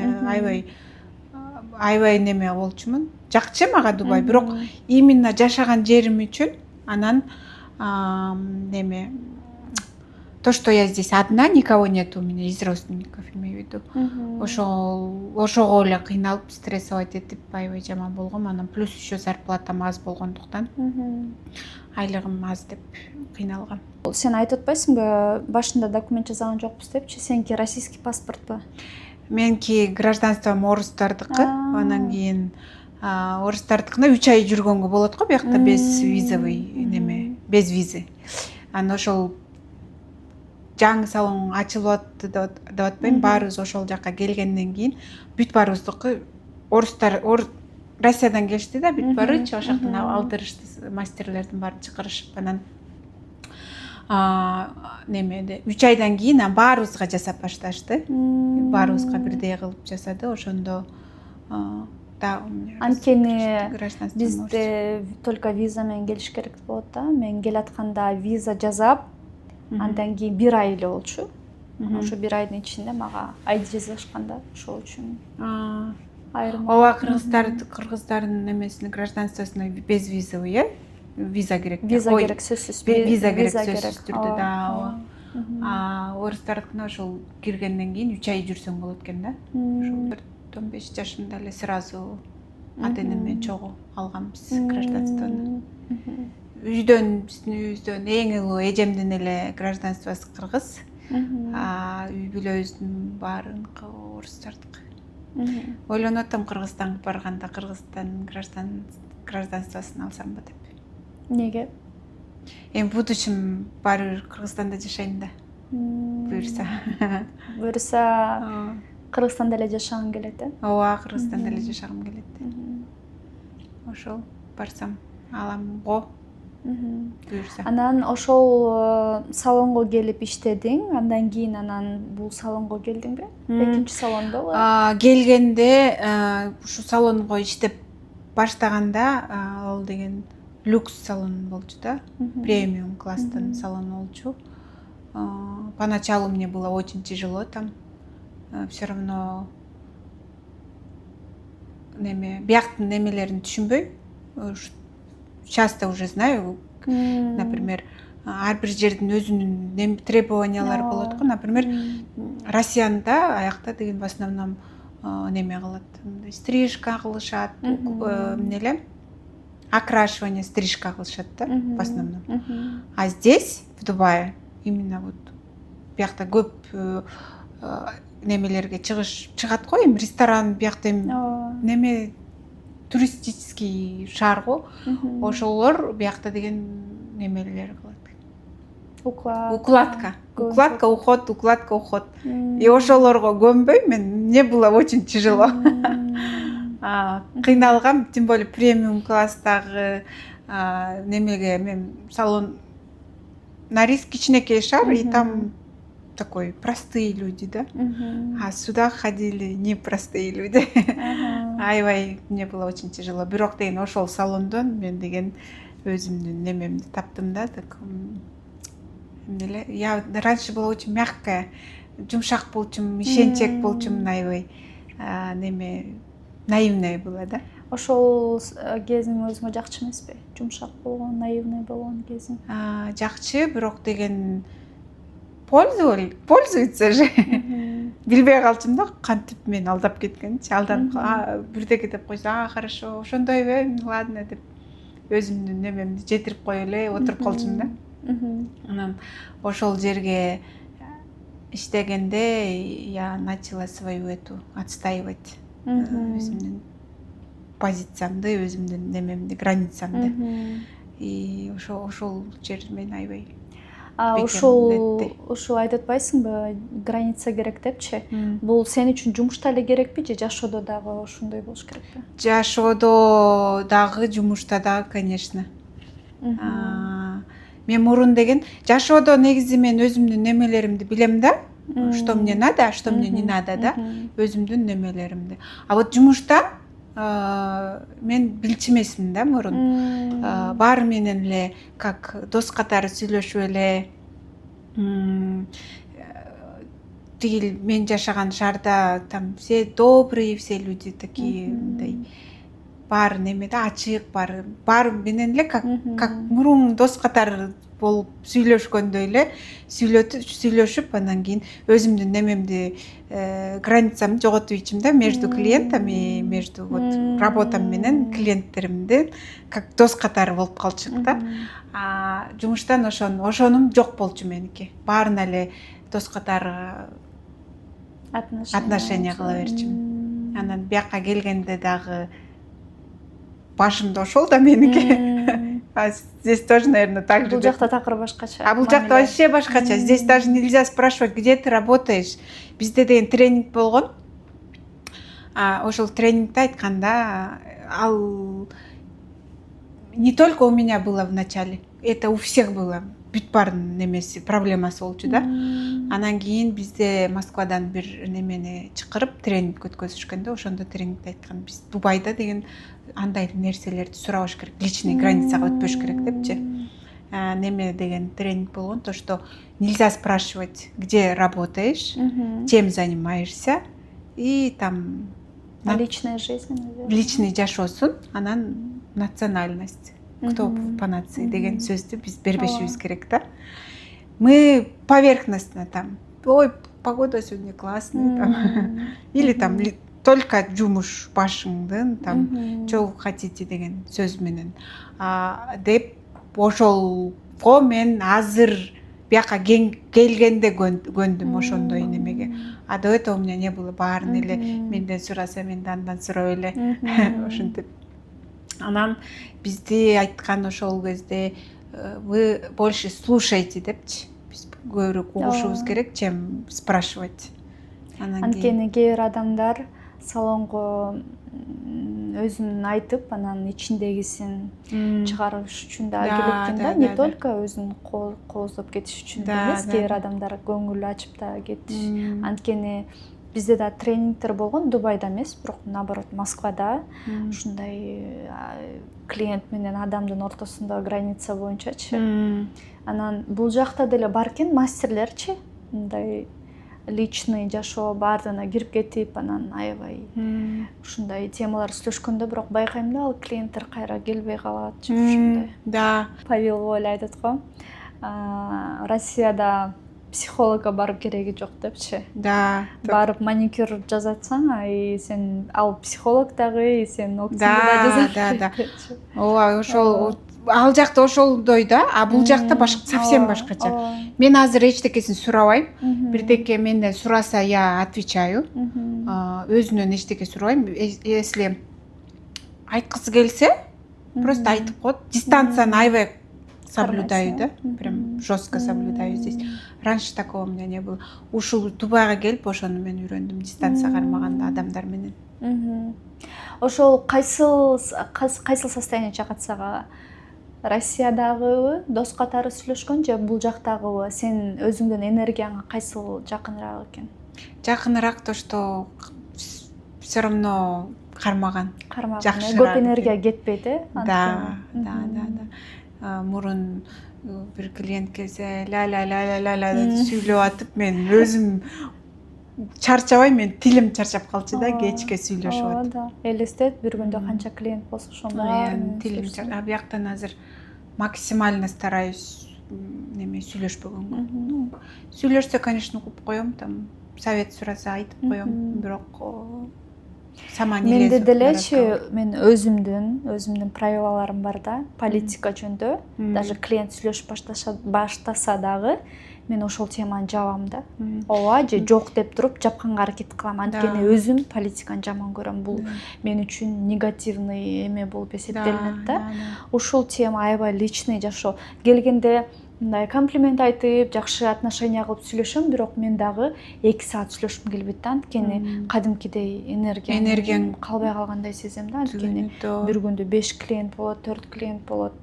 Аябай неме болчумун. Жакчы мага Дубай, бирок именно жашаган жерим үчүн анан неме то, что я здесь одна, никого нет у меня из родственников, имею в виду. Ошого эле кыйналып, стрессовать этип, аябай жаман болгом. Анан плюс еще зарплатам аз болгондуктан, айлыгым аз деп кыйналгам. Сен айтып атпайсыңбы, башында документ жазган жокпуз депчи, сеники российский паспортпу? Меники гражданством орустардыкы, анан кийин орустардыкына 3 ай жүргөнгө болот го, биякта без визовый неме, без визы. Анан ошол жаңы салон ачылып атты деп атпайм, баарыбыз ошол жака келгенден кийин бүт баарыбыздыкы орустар, Россиядан келишти да, бүт баарычы ошоктон алдырышты, мастерлердин баары чакырышып, анан немеде 3 айдан кийин баарыбызга жасап башташты. Баарыбызга бирдей кылып жасады. Ошондо да, анткени бизде только виза менен келиш керек болот да. Мен келатканда виза жасап, андан кийин 1 ай эле болчу. Ошо 1 айдын ичинде мага айд жазышканда, ошол үчүн айрым. Ооба, кыргыздардын немесине гражданствосуна без визовый, э? Виза керек. Виза керек, сөзсүз. Виза керек, сөзсүз түрдө да. Орустардыкына ошол киргенден кийин 3 ай жүрсөң болот экен да. Ошол 15 жашымда эле сразу ата-энем менен чогуу алганбыз гражданствону. Биздин үйүбүздөн эң улуу эжемдин эле гражданствосы кыргыз. Үй бүлөбүздүн баарыныкы орустардык. Ойлонуп атам, Кыргызстанга барганда Кыргызстан гражданствосын алсамбы деп. Неге? Эми будущем баары бир Кыргызстанда жашайм да. Буюрса. Буюрса Кыргызстанда эле жашагың келет, э? Ооба, Кыргызстанда эле жашагым келет. Ошол барсам алам го. Буюрса. Анан ошол салонго келип иштедиң, андан кийин анан бул салонго келдиңби? Экинчи салондо? Келгенде ушу салонго иштеп баштаганда ал деген люкс салон болчу да, премиум класстан салон болчу. Поначалу мне было очень тяжело там, все равно бияктын немелерин түшүнбөй, часто уже знаю, например, ар бир жердин өзүнүн требованиялары болот го. Например, Россияда аякта деген в основном неме кылат, стрижка кылышат, окрашивание, стрижка кылышат да, в основном. А здесь, в Дубае, именно вот биякта көп немелерге чыгат го, эми ресторан, биякта неме туристический шаар го. Ошолор биякта деген немелер кылат. Укладка, уход. И ошолорго көнбөй мен, мне было очень тяжело. Кыйналгам, тем более премиум класстагы немеге мен салон на риск кичинекей шаар, и там такой простые люди, да? А сюда ходили непростые люди. Аябай, мне было очень тяжело. Бирок деген ошол салондон мен деген өзүмдүн немемди таптым да, так. Я раньше была очень мягкая, жумшак болчумун, ишенчек болчумун, аябай неме наивная была, да? Ошол кезиң өзүңө жакчы эмеспи? Жумшак болгон, наивный болгон кезиң. Жакчы, бирок деген пользуется же. Билбей калчумун да, кантип мен алдап кеткенчи. Алданып, бирдеке деп койсо, хорошо, ошондойбу, ладно деп өзүмдүн немемди жетирип кой эле, отуруп калчумун да. Анан ошол жерге иштегенде я начала свою отстаивать өзүмдүн позициямды, өзүмдүн немемди, границамды. И ошол жер мен аябай ушул айтып атпайсыңбы, граница керек депчи? Бул сен үчүн жумушта эле керекпи же жашоодо дагы ошондой болуш керекпи? Жашоодо дагы, жумушта дагы, конечно. Мен мурун деген жашоодо негизи мен өзүмдүн немелеримди билем да, что мне надо, а что мне не надо, да, өзүмдүн немелеримди. А вот жумушта мен билчү эмесмин да мурун. Баары менен эле как дос катары сүйлөшүп эле, тигил мен жашаган шаарда там все добрые, все люди такие, мындай баары немеде ачык, баары менен эле как мурун дос катары болуп сүйлөшкөндөй эле сүйлөшүп, анан кийин өзүмдүн немемди, границамды жоготуп ичим да, между клиентами, между вот работам менен клиенттеримди как дос катары болуп калчык да. Жумуштан ошонум жок болчу меники. Баарына эле дос катары отношения кыла берчүмүн. Анан бияка келгенде дагы башымда ошол да меники. А здесь тоже, наверное, так же. Бул жакта такыр башкача. А бул жакта вообще башкача. Здесь даже нельзя спрашивать, где ты работаешь. Бизде деген тренинг болгон. Ошол тренингде айтканда, ал не только у меня было в начале, это у всех было. Бүт баардын немеси проблемасы болчу да. Анан кийин бизде Москвадан бир немени чакырып тренинг өткөзүшкөндө, ошондо тренингде айткан, биз Дубайда деген андай нерселерди сурабаш керек, личный границага өтпөш керек депчи. Неме деген тренинг болгон, то что нельзя спрашивать, где работаешь, чем занимаешься, и там личная жизнь, наверное. Личный жашоосун, анан национальность. Кто по нации деген сөздү биз бербешибиз керек да. Мы поверхностно там, ой, погода сегодня классная, там. Или там только жумуш башыңдын, там, что вы хотите деген сөз менен. Деп ошолго мен азыр бияка келгенде көндүм ошондой немеге. А до этого у меня не было, баарын эле менден сураса, мен андан сурап эле ошентип. Анан бизди айткан ошол кезде вы больше слушайте депчи. Биз көбүрөөк угушубуз керек, чем спрашивать. Анткени кээ бир адамдар салонго өзүн айтып, анан ичиндегисин чыгарыш үчүн да келет да, не только өзүн кооздоп кетиш үчүн да эмес, кээ бир адамдар көңүл ачып да кетиш. Анткени бизде да тренингтер болгон, Дубайда эмес, бирок наоборот Москвада ушундай клиент менен адамдын ортосунда граница боюнчачы. Анан бул жакта деле бар экен мастерлерчи, мындай личный жашоо баардыгына кирип кетип, анан аябай ушундай темалар сүйлөшкөндө бирок байкайм да, ал клиенттер кайра келбей калат, ушундай. Да. Павел Воля айтат го, Россияда психологко барып кереги жок депчи. Да. Барып маникюр жасатсаң, сен ал психолог дагы, сен ногтуңду да Да. жасап. Ооба, ошол ал жакта ошолдой да, а бул жакта совсем башкача. Мен азыр эчтекесин сурабайм. Бирдеке менден сураса я отвечаю. Өзүнөн эчтеке сурабайм. Если айткысы келсе, просто айтып коет. Дистанцияны аябай соблюдаю, да? Прям жестко соблюдаю здесь. Раньше такого у меня не было. Ушул Дубайга келип, ошону мен үйрөндүм. Дистанция кармаганда адамдар менен. Ошол кайсыл состояние чакатсага? Россиядагы дос катары сүйлөшкөн же бул жактагыбы? Сен өзүңдүн энергияңа кайсыл жакыныраак экен? Жакыныраак то, что все равно кармаган. Көп энергия кетпейт, э? Да. Мурун бир клиент келсе, ла сүйлөп атып, мен өзүм чарчабай, мен тилим чарчап калчу да, кечке сүйлөшүп атып. Элестет, бир күндө канча клиент болсо ошондо тилим чарчап. Бияктан азыр максимально стараюсь сүйлөшпөгөнгө. Сүйлөшсө, конечно, угуп коем, там совет сураса айтып коем, бирок сама не лезу. Менде делечи, мен өзүмдүн правилаларым бар да, политика жөнүндө. Даже клиент сүйлөшүп баштаса дагы, мен ошол теманы жабам да. Ооба же жок деп туруп жапканга аракет кылам. Анткени өзүм политиканы жаман көрөм. Бул мен үчүн негативный эме болуп эсептелинет да. Ушул тема аябай личный жашоо. Келгенде мындай комплимент айтып, жакшы отношения кылып сүйлөшөм, бирок мен дагы 2 саат сүйлөшкүм келбейт да. Анткени кадимкидей энергияң калбай калгандай сезем да. Анткени бир күндө 5 клиент болот, 4 клиент болот.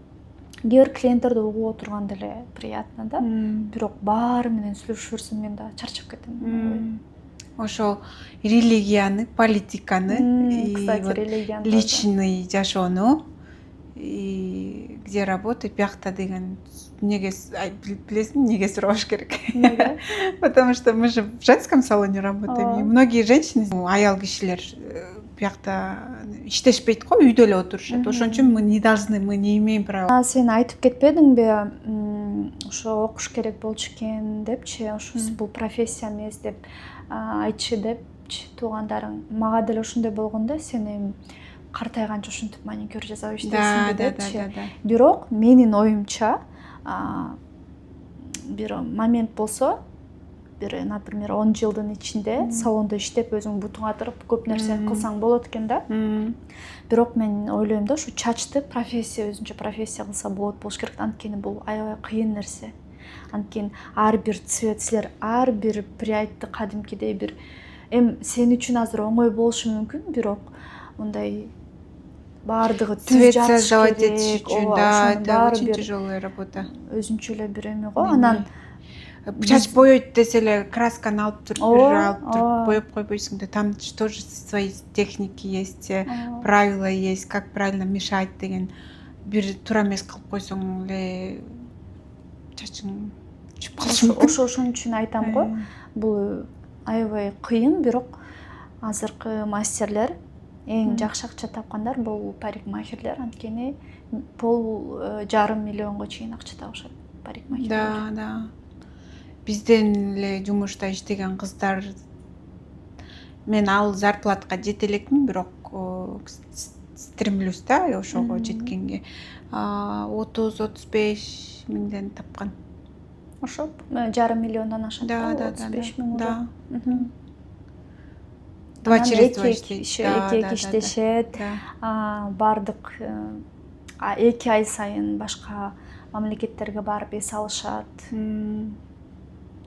Кээ бир клиенттерди угуп отурган деле приятно да. Бирок баары менен сүйлөшүп жүрсөм мен да чарчап кетем. Ошол религияны, политиканы, кстати, религияны личный жашоону, где работать, бияқта деген неге билесиң, неге сурабаш керек? Потому что мы же в женском салоне работаем, и многие женщины, аял кишилер бияқта иштешпейт го, үйдө эле отурушат. Ошон үчүн мы не должны, мы не имеем права. Сен айтып кетпедиңби, ошо окуш керек болчу экен депчи, ошо бул профессия эмес деп айтчы депчи туугандарың. Мага деле ошондой болгондо, сен эми картайганча ушинтип маникюр жасап иштейсиңби депчи. Бирок менин оюмча, бир момент болсо, бир, например, 10 жылдын ичинде салондо иштеп өзүң бутуңа туруп көп нерсени кылсаң болот экен да. Бирок мен ойлойм да, ушу чачты профессия, өзүнчө профессия кылса болуш керек. Анткени бул аябай кыйын нерсе. Анткени ар бир цвет, силер ар бир прядьты кадимкидей бир сен үчүн азыр оңой болушу мүмкүн, бирок мындай баардыгы цвет создавать этиш үчүн, да, это очень тяжелая работа. Өзүнчө эле бир эме го. Анан чач боёйт десе эле красканы алып туруп, боёп койбойсуң да. Там тоже свои техники есть, правила есть, как правильно мешать деген. Бир туура эмес кылып койсоң эле чачың чүп калышы мүмкүн. Ошон үчүн айтам го, бул аябай кыйын, бирок азыркы мастерлер эң жакшы акча тапкандар бул парикмахерлер. Анткени $500 миллионго чейин акча табышат парикмахерлер. Да. Бизден эле жумушта иштеген кыздар, мен ал зарплатка жете элекмин, бирок стремлюсь да ошого жеткенге. 30-35 миңден тапкан. Ошо $500 миллиондон ашат. Да. 35 миң. Да. 2 через 2 эки иштешет. Бардык 2 ай сайын башка мамлекеттерге барып эс алышат.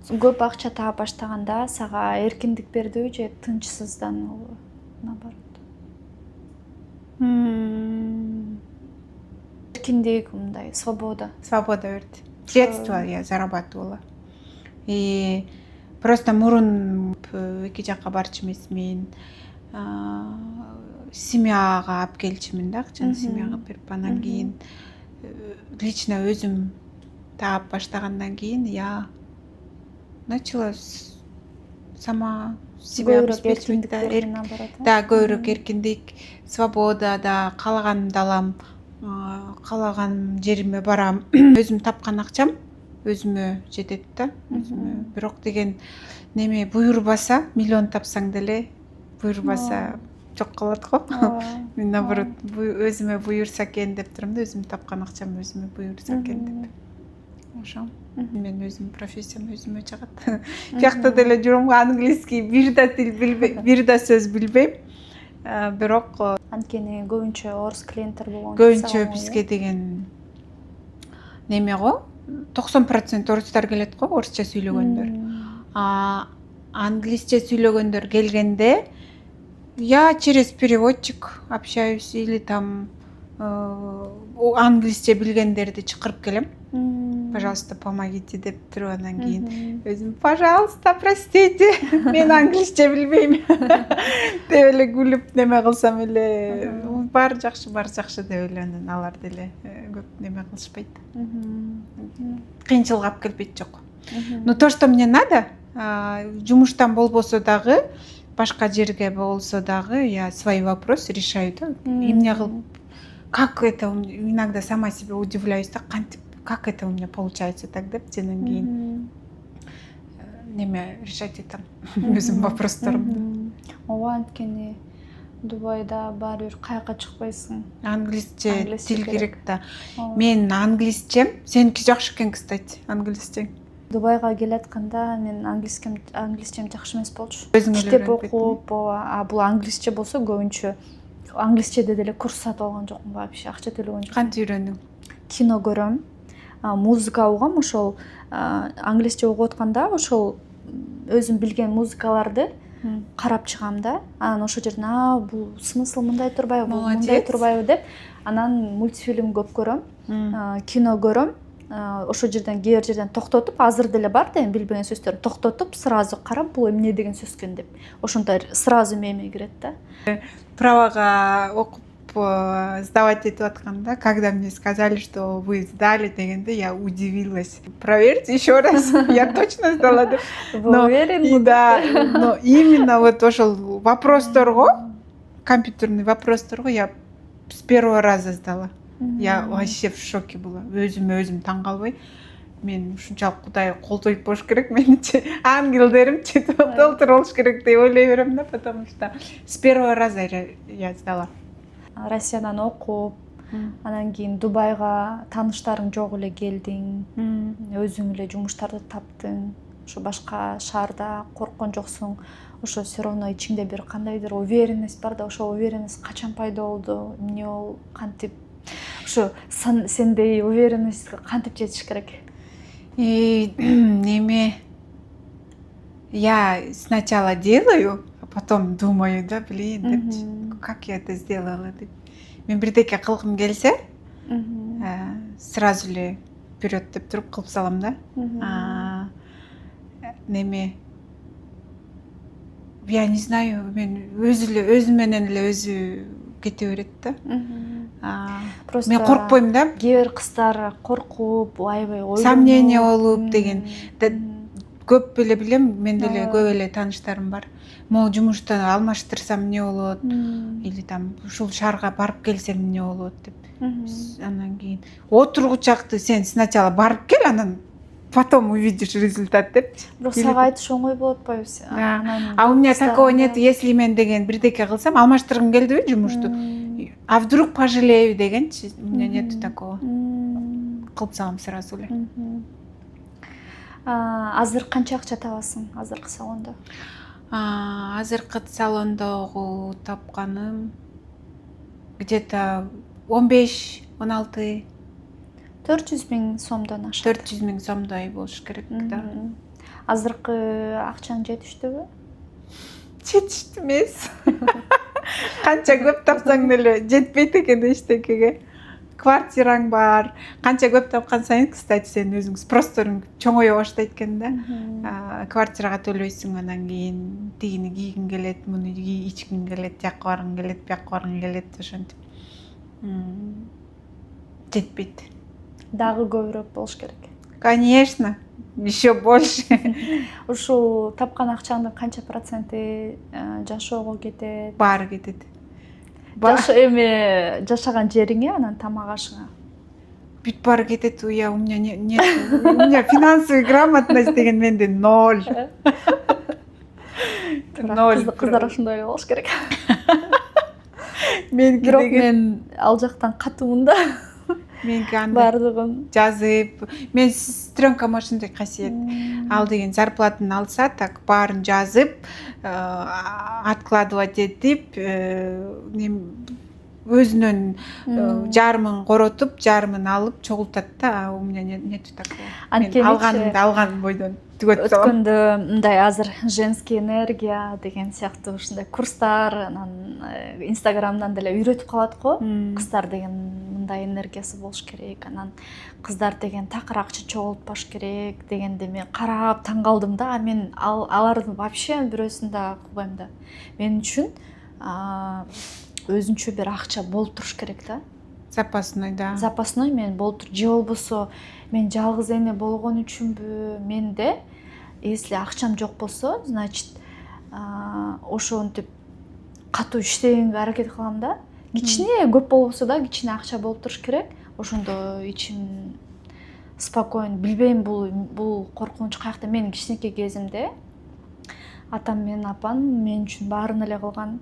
Көп акча таап баштаганда сага эркиндик бердиби же тынчсызданыбы? Наоборот. Эркиндик, мындай свобода. Свобода берди. Средства я зарабатывала. И просто мурун эки жакка барчу эмесмин. Семьяга алып келчимин да, акчаны семьяга берип анан кийин лично өзүм таап баштагандан кийин я начала сама себя обеспечивать. Да, көбүрөөк эркиндик, свобода да, каалаганымды алам, каалаган жериме барам. Өзүм тапкан акчам өзүмө жетет да. Бирок деген неме буйрбаса, миллион тапсаң деле буйрбаса жок калат го. Мен наоборот өзүмө буйрса экен деп турам да, өзүм тапкан акчам өзүмө буйрса экен деп. Ошо. Мен өзүм профессиям өзүмө жагат. Биякта деле жүрөм, английский бир да тил билбейм, бир да сөз билбейм. Бирок анткени көбүнчө орус клиенттер болгон. Көбүнчө бизге деген неме го, 90% орустар келет го, орусча сүйлөгөндөр. Англисче сүйлөгөндөр келгенде я через переводчик общаюсь или там англисче билгендерди чакырып келем. Пожалуйста, помогите деп туруп анан кийин өзүм пожалуйста, простите, мен англисче билбейм деп эле күлүп неме кылсам эле бар жакшы деп эле анан алар деле көп неме кылышпайт. Кыйынчылык алып келбейт жок. Но то, что мне надо, жумуштан болбосо дагы, башка жерге болсо дагы я свои вопросы решаю да. Эмне кылып, как это, иногда сама себе удивляюсь, да, как это у меня получается так деп анан кийин неме решать этем өзүм вопростарымды. Ооба, анткени Дубайда баары бир каяка чыкпайсың. Англисче тил керек да. Мен англисчем, сеники жакшы экен, кстати, англисчең. Дубайга келатканда мен англисчем жакшы эмес болчу. Китеп окуп, бул англисче болсо көбүнчө англисчеде деле курс сатып алган жокмун, вообще акча төлөгөн жокмун. Кантип үйрөндүң? Кино көрөм, музыка угам, ошол англисче окуп атканда ошол өзүм билген музыкаларды карап чыгам да. Анан ошол жерден бул смысл мындай турбайбы, бул мындай турбайбы деп анан мультфильм көп көрөм, кино көрөм. Ошол жерден кээ бир жерден токтотуп, азыр деле бар да, билбеген сөздөрдү токтотуп, сразу карап, бул эмне деген сөз экен деп. Ошондой сразу мээме кирет да. Правага окуп сдавать этип атканда, когда мне сказали, что вы сдали дегенде, я удивилась. Проверьте еще раз, я точно сдала. Вы уверены? Да, но именно вот ошол вопросторго, компьютерный вопросторго я с первого раза сдала. Я вообще в шоке была. Өзүм таң калбай. Мен ушунчалык Кудай колдойт болуш керек, меничи ангелдерим толтур болуш керек деп ойлой берем да, потому что с первого раза я сдала. Россиядан окуп, анан кийин Дубайга тааныштарың жок эле келдиң, өзүң эле жумуштарды таптың, ошо башка шаарда корккон жоксуң, ошо все равно ичиңде бир кандайдыр уверенность бар да, ошо уверенность качан пайда болду, эмне ол, кантип, ошо сендей уверенность кантип жетиш керек? Неме, я сначала делаю, а потом думаю, да, блин, как я это сделала. Мен бирдеке кылгым келсе, сразу эле вперед деп туруп кылып салам да. Неме, я не знаю, мен өзү менен эле өзү кете берет да. Просто мен коркпойм да. Кээ бир кыздар коркуп, аябай ойлонуп, сомнение болуп деген. Көп эле билем, мен деле көп эле тааныштарым бар. Могу жумуштан алмаштырсам эмне болот, или там ушул шаарга барып келсем эмне болот деп. Анан кийин отургучакты сен сначала барып кел, анан потом увидишь результат деп. Бирок сага айтыш оңой болот атпайбы? А у меня такого нет, если мен деген бирдеке кылсам, алмаштыргым келдиби жумушту. А вдруг пожалею дегенчи, у меня нет такого. Кылып салам сразу эле. Азыр канча акча табасың азыркы салондо? Азыркы салондогу тапканым где-то 15-16. 400 000 сомдон ашат. 400 000 сомдой болуш керек да. Азыркы акчаң жетиштүүбү? Жетиштүү эмес. Канча көп тапсаң деле жетпейт экен эчтекеге. квартираң бар. Канча көп тапкан сайын, кстати, сен өзүң просторуң чоңое баштайт экен да. Квартирага төлөйсүң, анан кийин тигини кийгиң келет, муну ичкиң келет, жакка баргың келет, бияка баргың келет, ошентип. Жетпейт. Дагы көбүрөөк болуш керек. Конечно, еще больше. Ушул тапкан акчаңдын канча проценти жашоого кетет? Баары кетет. Эми жашаган жериңе, анан тамак ашыңа. Бүт баары кетет, у меня нет, у меня финансовая грамотность деген менде 0. 0. Кыздар ошондой болуш керек. Бирок Мен ал жактан катуумун да. Меники андай Бардыгын жазып, мен сестренкам ошондой касиет. Ал деген зарплатын алса, так баарын жазып, откладывать этип, өзүнөн жарымын коротуп, жарымын алып чогултат да. У меня нету такого. Мен алган бойдон түгөт салам. өткөндө мындай азыр женский энергия деген сыяктуу ушундай курстар, анан инстаграмдан деле үйрөтүп калат го. Кыздар деген мындай энергиясы болуш керек, анан кыздар деген такыр акча чогултпаш керек дегенде мен карап таң калдым да. Мен алардын вообще бирөөсүн да кылбайм да. Мен үчүн өзүнчө бир акча болуп туруш керек да. Запасной, да. Запасной мен болуп тур. Же болбосо мен жалгыз эне болгон үчүнбү? Менде если акчам жок болсо, значит, ошентип катуу иштегенге аракет кылам да. Кичине көп болбосо да, кичине акча болуп туруш керек. Ошондо ичим спокойно, билбейм бул коркунуч каякта. Мен кичинекей кезимде атам менен апам мен үчүн баарын эле кылган.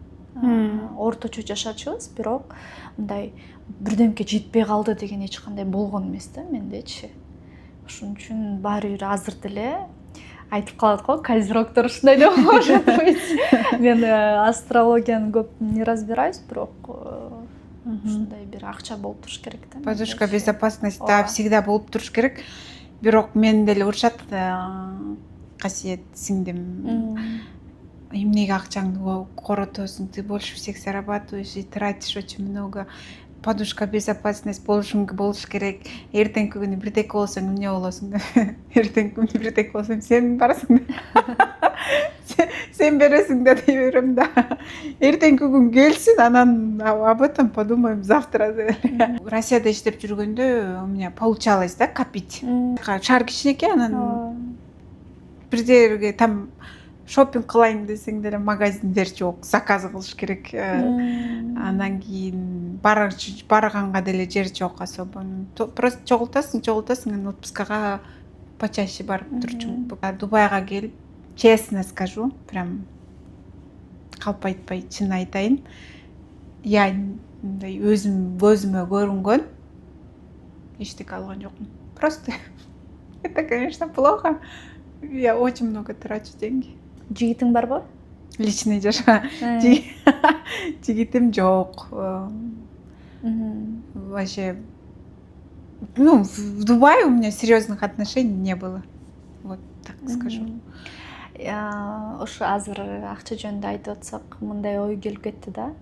Орточо жашачубуз, бирок мындай бирдемке жетпей калды деген эч кандай болгон эмес да мендечи. Ошон үчүн баары бир азыр деле айтып калат го, козерогдор ушундай деп может быть. Мен астрологияны көп не разбираюсь, бирок ушундай бир акча болуп туруш керек да. Подушка безопасности всегда болуп туруш керек. Бирок мен деле урушат касиет сиңдим. Эмнеге акчаңды коротосуң, ты больше всех зарабатываешь и тратишь очень много. Подушка безопасность болуш керек. Эртеңки күнү бирдеке болсоң эмне болосуң? Эртеңки күнү бирдеке болсоң сен барасың. Сен бересиң да дей берем да. Эртеңки күн келсин, анан об этом подумаем завтра. Россияда иштеп жүргөндө у меня получалось да копить. Шаар кичинекей, анан бир жерге там шопинг кылайын десең деле магазиндер жок, заказ кылыш керек. Анан кийин барганга деле жер жок особо. Просто чогултасың, анан отпускага почаще барып турчумун. Дубайга келип, честно скажу, прям калп айтпай чын айтайын. Я мындай өзүм көзүмө көрүнгөн эчтеке алган жокмун. Просто это, конечно, плохо. Я очень много трачу деньги. Жигитиң барбы? Личный жаша. Жигитим жок. Вообще, в Дубае у меня серьезных отношений не было. Вот так скажу. Ошо азыр акча жөнүндө айтып атсак, мындай ой келип кетти да.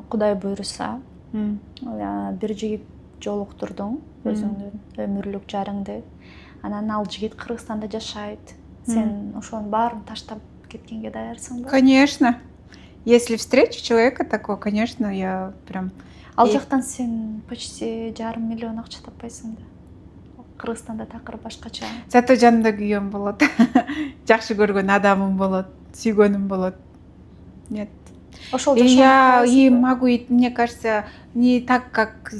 Кудай буйруса, бир жигит жолуктурдуң өзүңдүн өмүрлүк жарыңды. Анан ал жигит Кыргызстанда жашайт. Сен ошонун баарын таштап кеткенге даярсың ба? Конечно. Если встречу человека такого, конечно, я прям... Ал жактан сен почти 500 000 акча таппайсың да. Кыргызстанда такыр башкача. Зато жанымда күйөөм болот. Жакшы көргөн адамым болот, сүйгөнүм болот. Нет. Ошол Я и могу, мне кажется, не так, как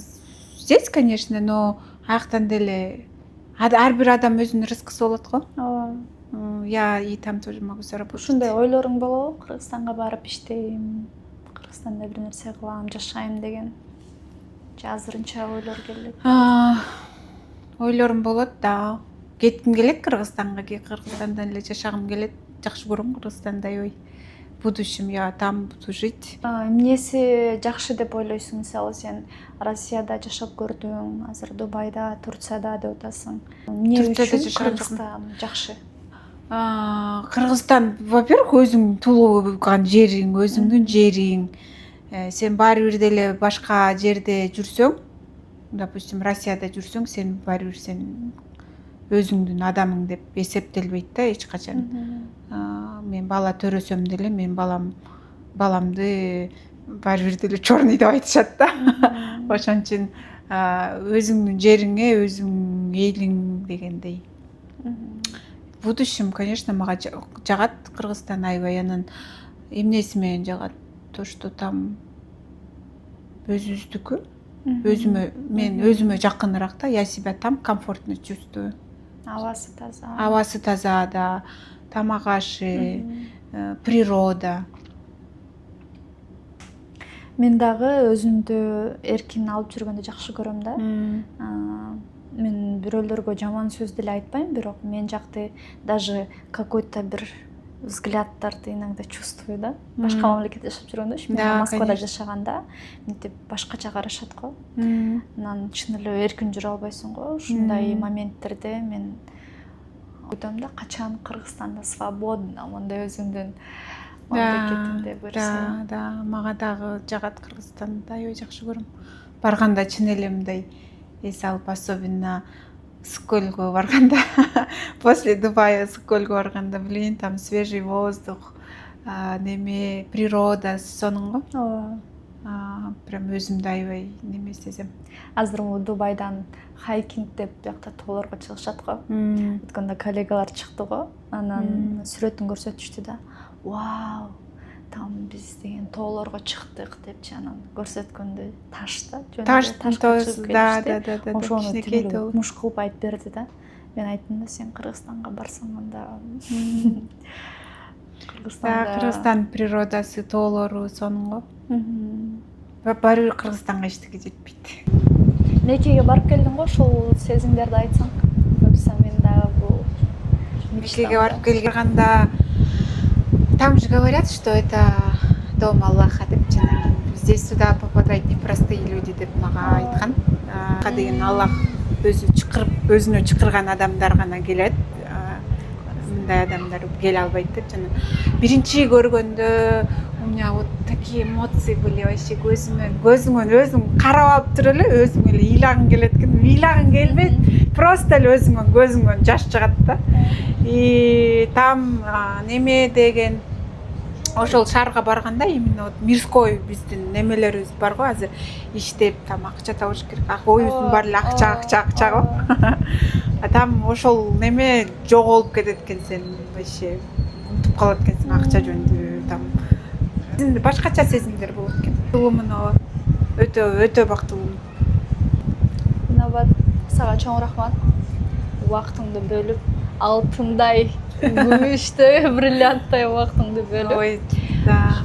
здесь, конечно, но аяктан деле ар бир адам өзүнүн рызкысы болот го. Я и там тоже могу заработать. Ушундай ойлоруң болобу? Кыргызстанга барып иштейм, Кыргызстанда бир нерсе кылам, жашайм деген. Азырынча ойлор келет. Ойлорум болот да. Кетким келет Кыргызстанга, Кыргызстанда эле жашагым келет. Жакшы көрөм Кыргызстанда ой. В будущем я там буду жить. Эмнеси жакшы деп ойлойсуң? Мисалы сен Россияда жашап көрдүң, азыр Дубайда, Турцияда деп атасың. Эмне үчүн Кыргызстан жакшы? Кыргызстан, во-первых, өзүң туулган жериң, өзүңдүн жериң. Сен баары бир деле башка жерде жүрсөң, допустим, Россияда жүрсөң, сен баары бир сен өзүңдүн адамың деп эсептелбейт да эч качан. Мен бала төрөсөм деле мен баламды баары бир деле черный деп айтышат да. Ошон үчүн өзүңдүн жериңе өзүң элиң дегендей. Будущем, конечно, мага жагат Кыргызстан аябай, анан эмнеси менен жагат? То, что там өзүбүздүкү, мен өзүмө жакыныраак да, я себя там комфортно чувствую. Абасы таза да, тамак ашы, природа. Мен дагы өзүмдү эркин алып жүргөндү жакшы көрөм да. Мен бирөөлөргө жаман сөз деле айтпайм, бирок мен жакты даже какой-то бир взгляддарды иногда чувствую да. Башка мамлекетте жашап жүргөндө, мен Москвада жашаганда, мынтип башкача карашат го. Анан чын эле эркин жүрө албайсың го. Ушундай моменттерде мен ойлойм да, качан Кыргызстанда свободно, мындай өзүңдүн мамлекетинде көрсөң. Да, мага дагы жагат Кыргызстанды аябай жакшы көрөм. Барганда чын эле мындай эс алып, особенно Ысык-Көлгө барганда, после Дубая Ысык-Көлгө барганда, блин, там свежий воздух, неме, природа, сонун го. Прям өзүмдү аябай неме сезем. Азыр Дубайдан хайкинг деп биякта тоолорго чыгышат го. Өткөндө коллегалар чыкты го. Анан сүрөтүн көрсөтүштү да. Вау, там биз деген тоолорго чыктык депчи, анан көрсөткөндө ташта, да. Ошону муш кылып айтып берди да. Мен айттым да, сен Кыргызстанга барсаң анда Кыргызстан природасы, тоолору сонун го. Баары бир Кыргызстанга эчтеке жетпейт. Мекеге барып келдиң го, ошол сезимдерди айтсаң. Көрсөм мен дагы бул Мекеге барып келгенде там же говорят, что это дом Аллаха деп жана здесь сюда попадают непростые люди деп мага айткан. Деген Аллах өзү чакырып, өзүнө чакырган адамдар гана келет. Мындай адамдар келе албайт деп жана биринчи көргөндө у меня вот такие эмоции были, вообще көзүңөн өзүң карап алып туруп эле өзүң эле ыйлагың келет экен. Ыйлагың келбейт, просто эле көзүңөн жаш чыгат да. И там неме деген ошол шаарга барганда именно вот мирской биздин немелерибиз бар го, азыр иштеп там акча табыш керек. Оюбуздун баары эле акча го. Там ошол неме жоголуп кетет экен, сен вообще унутуп калат экенсиң акча жөнүндө. Там башкача сезимдер болот экен. Мына өтө бактылуу. Инабат, сага чоң рахмат. Убактыңды бөлүп, алтындай, күмүштөй, бриллианттай убактыңды бөлүп. Ой, да.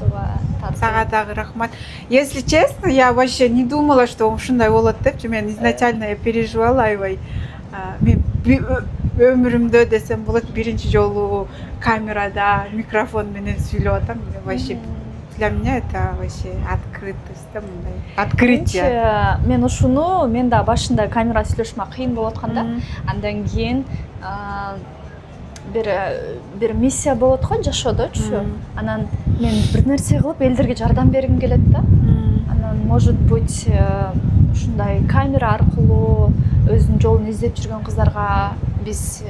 Сага дагы рахмат. Если честно, я вообще не думала, что ушундай болот депчи. Мен изначально я переживала аябай. Мен өмүрүмдө десем болот биринчи жолу камерада микрофон менен сүйлөп атам. Вообще для меня это вообще открытость, да, мындай. Открытие. Мен ушуну, мен да башында камера сүйлөшмө кыйын болуп аткан да. Андан кийин бир миссия болот го жашоодочу. Анан мен бир нерсе кылып элдерге жардам бергим келет да. Анан может быть ушундай камера аркылуу өзүнүн жолун издеп жүргөн кыздарга биз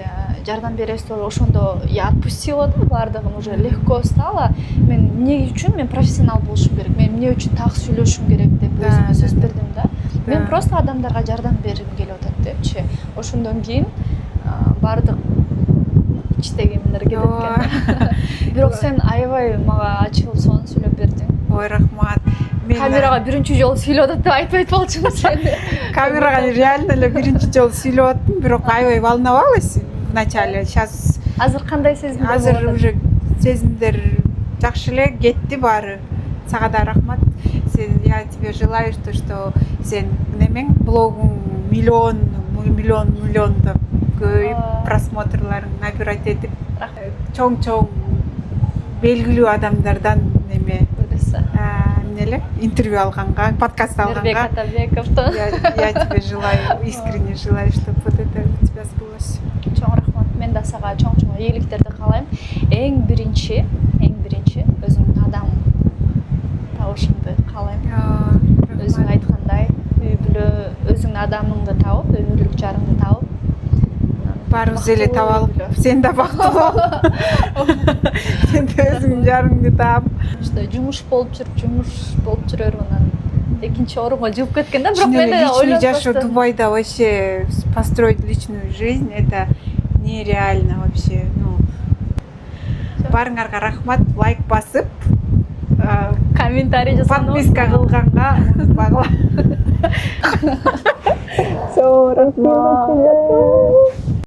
жардам беребиз деп ошондо я отпустила да, баардыгын уже легко стало. Мен эмне үчүн мен профессионал болушум керек, мен эмне үчүн так сүйлөшүм керек деп өзүмө сөз бердим да. Мен просто адамдарга жардам бергим келип атат депчи. Ошондон кийин баардык иштеги эмелер кетет экен. Бирок сен аябай мага ачылып сонун сүйлөп бердиң. Ой, рахмат. Камерага биринчи жолу сүйлөп атат деп айтпайт болчумун сен. Камерага реально эле биринчи жолу сүйлөп аттым, бирок аябай волновалась в начале. Сейчас азыр кандай сезимдер? Азыр уже сезимдер жакшы эле кетти баары. Сага да рахмат. Я тебе желаю, что сен немең блогуң миллиондоп көбөйүп, просмотрларың набирать этип, чоң белгилүү адамдардан неме эмнеле интервью алганга, подкаст алганга. Я тебе желаю, искренне желаю, чтобы вот это у тебя сбылось. Чоң рахмат. Мен да сага чоң ийгиликтерди каалайм. Эң биринчи өзүңдүн адам табышыңды каалайм. Өзүң айткандай, үй бүлө, өзүң сенин адамыңды таап, өмүрлүк жарыңды таап, Баарыбыз эле таап алып, сен да бактылуу. Сен да өзүңдүн жарыңды таап. что жумуш болуп жүрөр анан экинчи орунга жыгып кеткен да, бирок мен да Личный ойлонуп жашоо бастым. Дубайда вообще построить личную жизнь это нереально вообще. Ну, барыңарга рахмат, лайк басып, Комментарий жасап подписка кылганга унутпагыла. Все, рахмат.